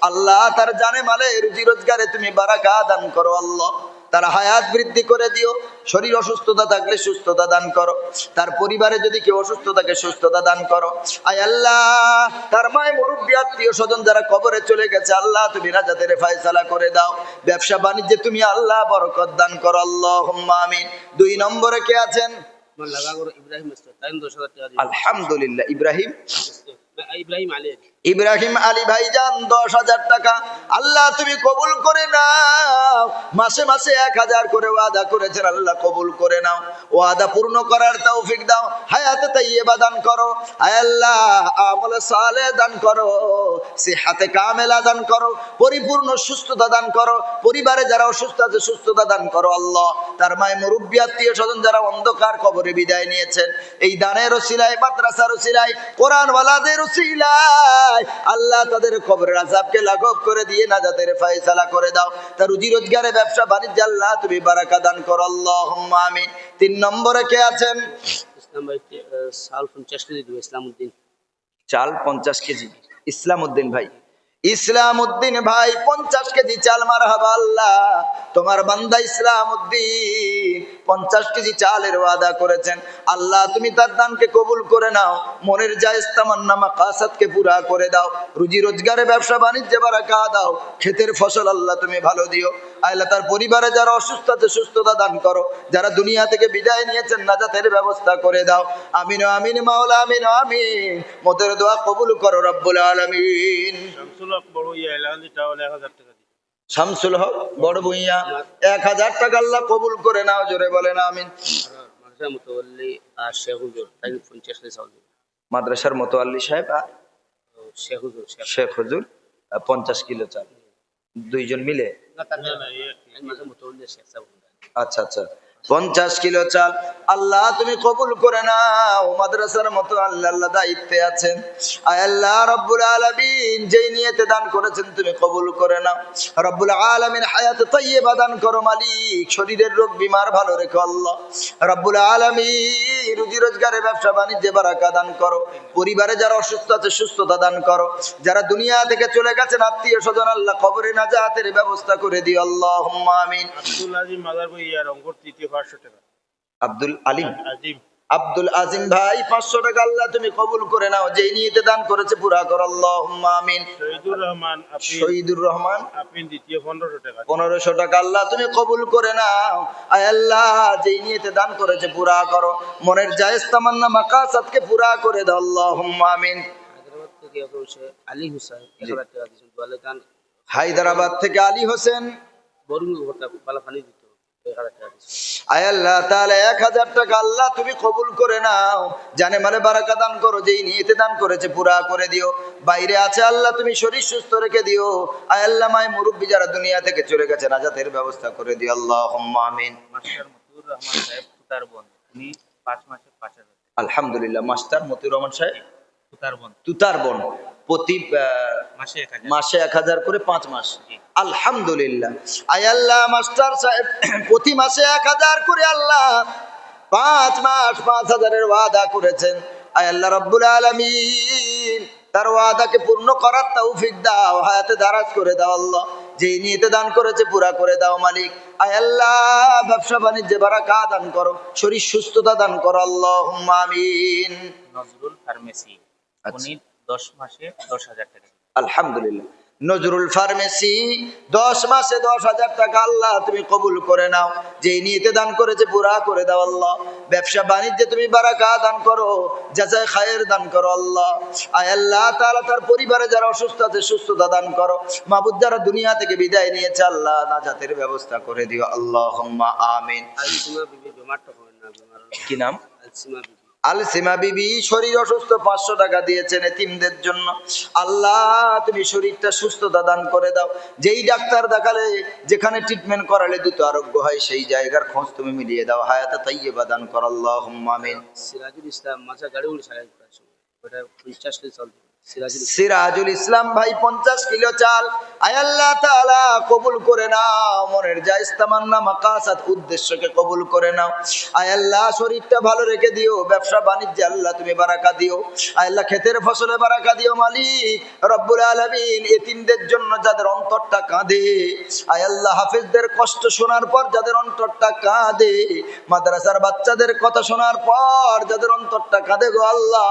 আল্লাহ তার জানে মালে রুজি রোজগারে তুমি বারাকা দান করো আল্লাহ, তার হায়াত বৃদ্ধি করে দিও, শরীর অসুস্থতা থাকলে সুস্থতা দান করো, তার পরিবারে যদি কেউ অসুস্থ থাকে সুস্থতা দান করো। আয় আল্লাহ, তার মায় মুরব্বী আত্মীয় স্বজন যারা কবরে চলে গেছে আল্লাহ তুমি নাজাতের ফায়সালা করে দাও, ব্যবসা বাণিজ্যে তুমি আল্লাহ বরকত দান করো আল্লাহুম্মা আমিন। 2 নম্বরে কে আছেন? ইব্রাহিম তাই 10,000 টাকা দিবা। আলহামদুলিল্লাহ, ইব্রাহিম আলী ইব্রাহিম আলী ভাইজান 10,000 টাকা আল্লাহ তুমি কবুল করে নাও। মাসে মাসে 1,000 করে ওয়াদা করেছেন আল্লাহ কবুল করে নাও, ওয়াদা পূর্ণ করার তৌফিক দাও, হায়াতে তাইয়্যিবা দান করো। আয় আল্লাহ আমলে সালেহ দান করো, সিহাতে কামেলা দান করো, পরিপূর্ণ সুস্থতা দান করো, পরিবারে যারা অসুস্থ আছে সুস্থতা দান করো আল্লাহ। তার মায় মুরব্বী আত্মীয় স্বজন যারা অন্ধকার কবরে বিদায় নিয়েছেন, এই দানের ওসিলায়, মাদ্রাসার ওসিলায়, কোরআন ওয়ালাদের ওসিলায় আল্লাহ তাদের কবরের আযাবকে লাঘব করে দিয়ে নাজাতের ফায়সালা করে দাও, তার রুজি রোজগারে, ব্যবসা বাণিজ্যে আল্লাহ তুমি বারাকা দান করো আল্লাহুম্মা আমিন। 3 নম্বরে কে আছেন? ইসলাম ভাই সাল 50 কেজি দিবা। ইসলামউদ্দিন চাল 50 কেজি। ইসলামউদ্দিন ভাই, ইসলামউদ্দিন ভাই 50 কেজি চাল মারহাবা আল্লাহ। তোমার বান্দা ইসলামউদ্দিন 50 কেজি চালের ওয়াদা করেছেন আল্লাহ তুমি তার দানকে কবুল করে নাও, মনের জায়েজ তামান্না মাকাসাদকে পুরা করে দাও, রুজি রোজগারে, ব্যবসা বাণিজ্যে বারাকা দাও, ক্ষেতের ফসল আল্লাহ তুমি ভালো দিও। আল্লাহ তার পরিবারে যারা অসুস্থ আছে সুস্থতা দান করো, যারা দুনিয়া থেকে বিদায় নিয়েছেন নাজাতের ব্যবস্থা করে দাও। আমিন আমিন মাওলা, আমিন আমিন। মোদের দোয়া কবুল করো রব্বুল আলামিন। শামসুল হক বড় ভুইয়া 1,000 টাকা আল্লাহ কবুল করে নাও, জোরে বলেন আমিন। মাদ্রাসার মোতাওয়াল্লি সাহেব আর শেখ হুজুর 50 কিলো চাল, 2 জন মিলে। আচ্ছা আচ্ছা, 50 কিলো চাল আল্লাহ তুমি কবুল করে নাও। মাদ্রাসার মতো আল্লাহ আল্লাহ দায়িত্বে আছেন, আয় আল্লাহ রব্বুল আলামিন যেই নিয়তে দান করেছেন তুমি কবুল করে নাও। রব্বুল আলামিন হায়াতে তাইয়্যিবা দান করো মালিক, শরীরের রোগ বিমার ভালো রেখো আল্লাহ। রব্বুল আলামিন রুজি রোজগারে, ব্যবসা বাণিজ্যে বারাকা দান করো, পরিবারে যারা অসুস্থ আছে সুস্থতা দান করো, যারা দুনিয়া থেকে চলে গেছেন আত্মীয় স্বজন আল্লাহ কবরে নাজাতের ব্যবস্থা করে দিও আল্লাহুম্মা আমিন। আব্দুল আজিম মাদার বইয়া রংপুর তৃতীয় 500 টাকা। আব্দুল আলিম আব্দুল আজিম ভাই 500 টাকা আল্লাহ তুমি কবুল করে নাও, যেই নিয়তে দান করেছে পুরা কর আল্লাহুম্মা আমিন। শহীদুর রহমান আপনি দ্বিতীয় 1500 টাকা। 1500 টাকা আল্লাহ তুমি কবুল করে নাও, আয় আল্লাহ যেই নিয়তে দান করেছে পুরা করো, মনের জায়েজ তামান্না মাকাসাদকে পুরা করে দাও আল্লাহুম্মা আমিন। হায়দ্রাবাদ থেকে আলী হোসেন 1000 টাকা দিয়েছেন দোয়ালে দান। হায়দ্রাবাদ থেকে আলী হোসেন বরুণ ঘটা বালা পানি দিত 1000 টাকা দিয়েছেন। আয় আল্লাহ তাআলা 1000 টাকা আল্লাহ তুমি কবুল করে নাও, জানে মালে বারাকা দান করো, যেই নিয়তে দান করেছে পুরা করে দিও। বাইরে আছে আল্লাহ তুমি শরীর সুস্থ রেখে দিও। আয় আল্লাহ মায় মুরব্বী যারা দুনিয়া থেকে চলে গেছে নাজাতের ব্যবস্থা করে দিও আল্লাহুম্মা আমিন। মাস্টার মতিউর রহমান সাহেব তুতার বোন, উনি 5 মাসে 5,000। আলহামদুলিল্লাহ, মাস্টার মতিউর রহমান সাহেব তুতার বোন প্রতি মাসে 1,000 করে 5 মাস। আলহামদুলিল্লাহ, আয় আল্লাহ মাস্টার সাহেব প্রতি মাসে 1,000 করে আল্লাহ 5 মাস 5,000 এর ওয়াদা করেছেন। আয় আল্লাহ রব্বুল আলামিন তার ওয়াদাকে পূর্ণ করার তৌফিক দাও, হায়াতে দারাজ করে দাও আল্লাহ। যেই নিয়তে দান করেছে পুরা করে দাও মালিক। আয় আল্লাহ, ব্যবসা বাণিজ্যে বারাকা দান করো, শরীর সুস্থতা দান করো, আল্লাহুম্মা আমিন। নজরুল ফার্মেসি, আচ্ছা। উনি 10 মাসে 10,000 টাকা। আলহামদুলিল্লাহ। নজরুল ফার্মেসি 10 মাসে 10,000 টাকা আল্লাহ তুমি কবুল করে নাও। যেই নিয়তে দান করেছে পুরা করে দাও আল্লাহ। ব্যবসা বাণিজ্যে তুমি বারাকা দান করো, জাযায়ে খায়ের দান করো আল্লাহ। আয় আল্লাহ তাআলা, তার পরিবারে যারা অসুস্থ আছে সুস্থতা দান করো। মাবুদ, যারা দুনিয়া থেকে বিদায় নিয়েছে আল্লাহ নাজাতের ব্যবস্থা করে দিও, আল্লাহুম্মা আমিন। আলসিমা বিবি বেমারটা হবে না, বেমার কি নাম? আলসিমা বিবি। আলসিমা বিবি শরীর অসুস্থ, 500 টাকা দিয়েছেন এতিমদের জন্য। আল্লাহ তুমি শরীরটা সুস্থতা দান করে দাও। যেই ডাক্তার দেখালে, যেখানে ট্রিটমেন্ট করালে দ্রুত আরোগ্য হয়, সেই জায়গার খোঁজ তুমি মিলিয়ে দাও, হায়াতে তাইয়্যিবা দান করো, আল্লাহুম্মা আমিন। সিরাজুল ইসলাম মাঝে গাড়ি উড়ে সারাই প্রায় সময় ওটা 50 কেজি চলবে। সিরাজুল ইসলাম ভাই 50 কিলো চাল আয় আল্লাহ তাআলা কবুল করে নাও। মনের জায়েজ তামান্না মাকাসাদ উদ্দেশ্যকে কবুল করে নাও। আয় আল্লাহ শরীরটা ভালো রেখে দিও, ব্যবসা বাণিজ্যে আল্লাহ তুমি বারাকা দিও। আয় আল্লাহ ক্ষেতের ফসলে বারাকা দিও মালিক রব্বুল আলামিন। এতিমদের জন্য যাদের অন্তরটা কাঁদে, আয় আল্লাহ হাফেজদের কষ্ট শোনার পর যাদের অন্তরটা কাঁদে, মাদ্রাসার বাচ্চাদের কথা শোনার পর যাদের অন্তরটা কাঁদে গো আল্লাহ,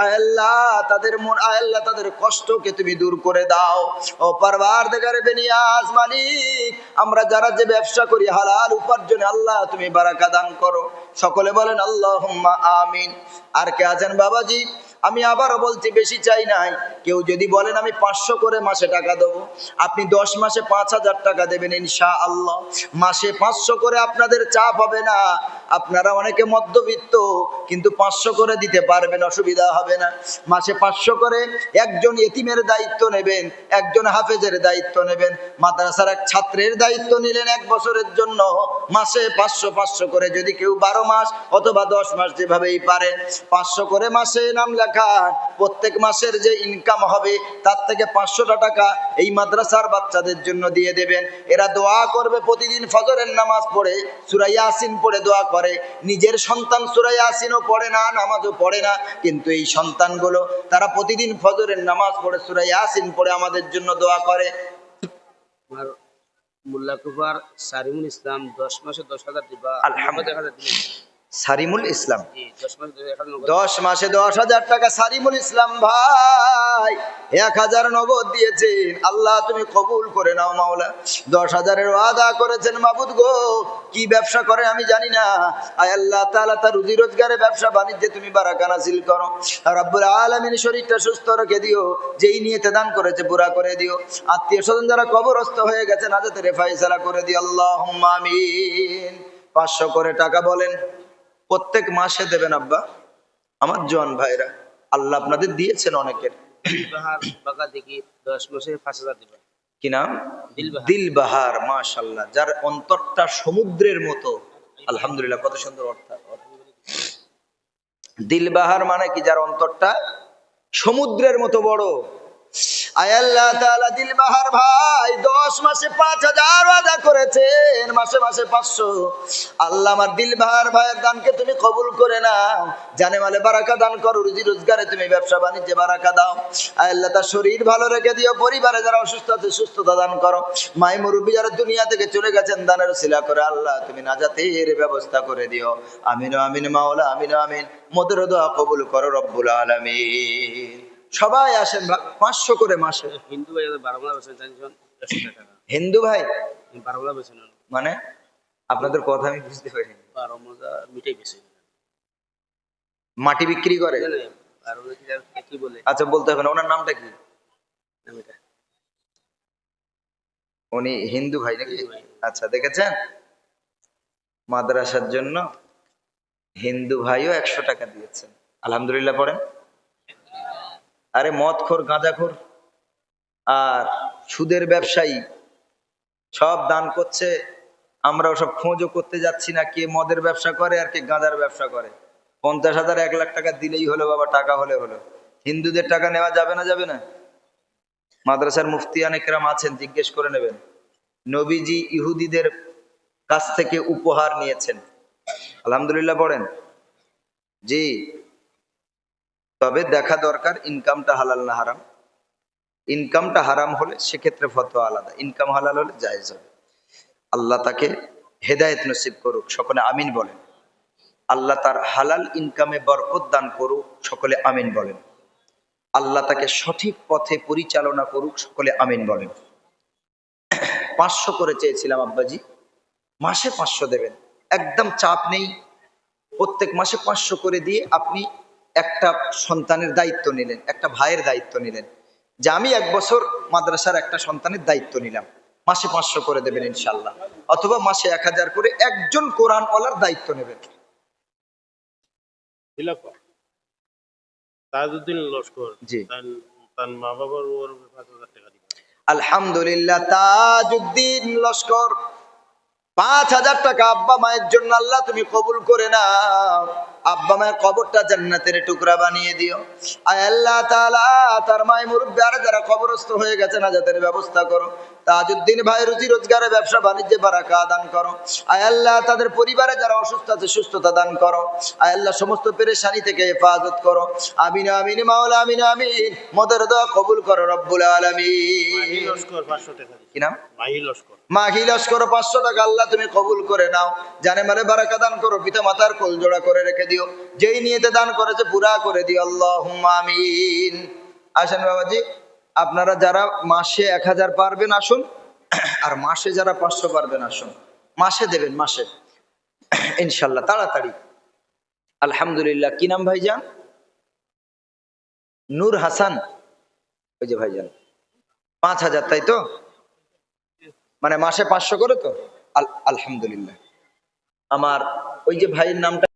আয় আল্লাহ তাদের মন, আয় আল্লাহ তাদের কষ্টকে তুমি দূর করে দাও। ও পারওয়ারদিগারে বেনিয়াজ মালিক, আমরা যারা যে ব্যবসা করি হালাল উপার্জনে আল্লাহ তুমি বারাকা দান করো। সকলে বলেন আল্লাহুম্মা আমিন। আর কে আছেন বাবাজি? আমি আবারও বলছি, বেশি চাই নাই। কেউ যদি বলেন আমি 500 করে মাসে টাকা দেবো, আপনি 10 মাসে 5,000 টাকা দেবেন ইনশাআল্লাহ। মাসে 500 করে আপনাদের চাপ হবে না। আপনারা অনেকে মধ্যবিত্ত, কিন্তু 500 করে দিতে পারবেন, অসুবিধা হবে না। মাসে 500 করে একজন এতিমের দায়িত্ব নেবেন, একজন হাফেজের দায়িত্ব নেবেন, মাদ্রাসার এক ছাত্রের দায়িত্ব নিলেন 1 বছরের জন্য। মাসে 500 করে, যদি কেউ 12 মাস অথবা 10 মাস যেভাবেই পারেন 500 করে মাসে নাম লেখান। প্রত্যেক মাসের যে ইনকাম হবে তার থেকে 500 টাকা এই মাদ্রাসার বাচ্চাদের জন্য দিয়ে দেবেন। এরা দোয়া করবে প্রতিদিন, ফজরের নামাজ পড়ে সূরা ইয়াসিন পড়ে দোয়া করে। নিজের সন্তান সূরা ইয়াসিনও পড়ে না, নামাজও পড়ে না, কিন্তু এই সন্তানগুলো তারা প্রতিদিন ফজরের নামাজ পড়ে সূরা ইয়াসিন পড়ে আমাদের জন্য দোয়া করে। আর মোল্লা কুফার সারিমুল ইসলাম 10 মাসে 10,000 দিবা। আলহামদুলিল্লাহ। 10,000 দিলেন। সারিমুল ইসলাম জি, 10 মাসে 10,000 10 মাসে 10,000 টাকা। সারিমুল ইসলাম ভাই 1,000 নগদ দিয়েছেন, আল্লাহ তুমি কবুল করে নাও মাওলা। 10,000-এর ওয়াদা করেছেন মাবুদ গো। কি ব্যবসা করে আমি জানি না, আয় আল্লাহ তাআলা তার রুজি রোজগারে ব্যবসা বাণিজ্যে তুমি বারাকা নাযিল করো। রব্বুল আলামিন শরীরটা সুস্থ রেখে দিও, যেই নিয়তে দান করেছে পুরা করে দিও। আত্মীয় স্বজন যারা কবরস্থ হয়ে গেছে নাজাতের ফায়সালা করে দিও, আল্লাহুম্মা আমিন। 500 করে টাকা বলেন, প্রত্যেক মাসে দেবেন আব্বা। আমার জোয়ান ভাইরা, আল্লাহ আপনাদের দিয়েছেন অনেকের। দিলবাহার বাগা দেখি 10 মাসে 5,000 দিবা। কি নাম? দিলবাহার। দিলবাহার, মাশাআল্লাহ। যার অন্তরটা সমুদ্রের মতো, আলহামদুলিল্লাহ, কত সুন্দর অর্থ। দিলবাহার মানে কি? যার অন্তরটা সমুদ্রের মতো বড়। আয় আল্লাহ তাআলা দিলবাহার ভাই 10 মাসে 5,000 ওয়াদা করেছেন, মাসে মাসে 500। আল্লাহ আমার দিলবাহার ভাইয়ের দানকে তুমি কবুল করে নাও। জানে মালে বারাকা দান করো, রুজি রোজগারে তুমি ব্যবসা বাণিজ্যে বারাকা দাও। আয় আল্লাহ তার শরীর ভালো রেখে দিও, পরিবারে যারা অসুস্থ আছে সুস্থতা দান করো। মাই মুরব্বী যারা দুনিয়া থেকে চলে গেছেন দানের সিলা করে আল্লাহ তুমি নাজাতের ব্যবস্থা করে দিও। আমিন আমিন মাওলা, আমিন আমিন। মোদের দোয়া কবুল করো রব্বুল আলামিন। সবাই আসেন 500 করে মাসে। হিন্দু ভাই 12 বছর জানছেন 100 টাকা। হিন্দু ভাই 12 বছর মানে আপনাদের কথা আমি বুঝতে পারি। 12 মজা মিটাই বেশি মাটি বিক্রি করে? 12 কি বলে? আচ্ছা বলতে হবে না, ওনার নামটা কি? নামটা উনি হিন্দু ভাই নাকি? আচ্ছা, দেখেছেন মাদ্রাসার জন্য হিন্দু ভাইও 100 টাকা দিয়েছেন, আলহামদুলিল্লাহ। পড়েন। আরে মদখোর, গাঁজাখোর আর সুদের ব্যবসায়ী সব দান করছে। আমরা ওসব খোঁজও করতে যাচ্ছি না কে মদের ব্যবসা করে আর কে গাঁজার ব্যবসা করে। 50,000 1 লাখ টাকা দিলেই হলো বাবা, টাকা হলে হলো। হিন্দুদের টাকা নেওয়া যাবে না? যাবে না? মাদ্রাসার মুফতিয়ান একরাম আছেন, জিজ্ঞেস করে নেবেন। নবীজি ইহুদিদের কাছ থেকে উপহার নিয়েছেন, আলহামদুলিল্লাহ। পড়েন। জি, তবে দেখা দরকার ইনকামটা হালাল না হারাম। ইনকামটা হারাম হলে সেক্ষেত্রে ফতোয়া আলাদা, ইনকাম হালাল হলে জায়েজ হবে। আল্লাহ তাকে হেদায়েত নসিব করুক, সকলে আমিন বলেন। আল্লাহ তার হালাল ইনকামে বরকত দান করুক, সকলে আমিন বলেন। আল্লাহ তাকে সঠিক পথে পরিচালনা করুক, সকলে আমিন বলেন। 500 করে চেয়েছিলাম আব্বাজি, মাসে 500 দেবেন, একদম চাপ নেই। প্রত্যেক মাসে 500 করে দিয়ে আপনি একটা সন্তানের দায়িত্ব নিলেন, একটা ভাইয়ের দায়িত্ব নিলেন, যে আমি 1 বছর মাদ্রাসার একটা সন্তানের দায়িত্ব নিলাম, মাসে 500 করে দেবেন ইনশাল্লাহ। অথবা মাসে 1000 করে একজন কোরআনওয়ালার দায়িত্ব নেবেন। তাজউদ্দিন লস্কর জি, তার মা বাবার ওর 5,000 টাকা দিবে। আলহামদুলিল্লাহ, তাজউদ্দিন লস্কর 5,000 টাকা আব্বা মায়ের জন্য আল্লাহ তুমি কবুল করে নাও। আব্বা মায়ের কবরটা জান্নাতের টুকরা বানিয়ে দিও। আয় আল্লাহ তাআলা, তার মায়ের মুরব্বি আর যারা কবরস্থ হয়ে গেছে নাজাতের ব্যবস্থা করো। তাজউদ্দিন ভাই রুজি রোজগারে ব্যবসা বাণিজ্যে বারাকা দান করো। আয় আল্লাহ, তাদের পরিবারে যারা অসুস্থ আছে সুস্থতা দান করো। আয় আল্লাহ, সমস্ত পেরেশানি থেকে হেফাজত করো। আমিন আমিন মাওলা, আমিন আমিন। মদের দোয়া কবুল করো রব্বুল আলামিন। লস্কর 500 টাকা দিবে। কি নাম? মাহি লস্কর। মাহি লস্কর 500 টাকা আল্লাহ তুমি কবুল করে নাও। জানে মালে বারাকা দান করো, পিতা মাতার কোল জোড়া করে রেখে দিও। যেই নিয়েতে দান করেছে পুরা করে দিও, আল্লাহুম্মা আমিন। আসেন বাবাজি, আপনারা যারা মাসে 1000 পারবেন আসুন, আর মাসে যারা 500 পারবেন আসুন। মাসে দেবেন, মাসে ইনশাল্লাহ, তাড়াতাড়ি। আলহামদুলিল্লাহ। কি নাম ভাইজান? নূর হাসান। ওই যে ভাইজান 5000, তাই তো? মানে মাসে 500 করে তো? আলহামদুলিল্লাহ। আমার ওই যে ভাইয়ের নামটা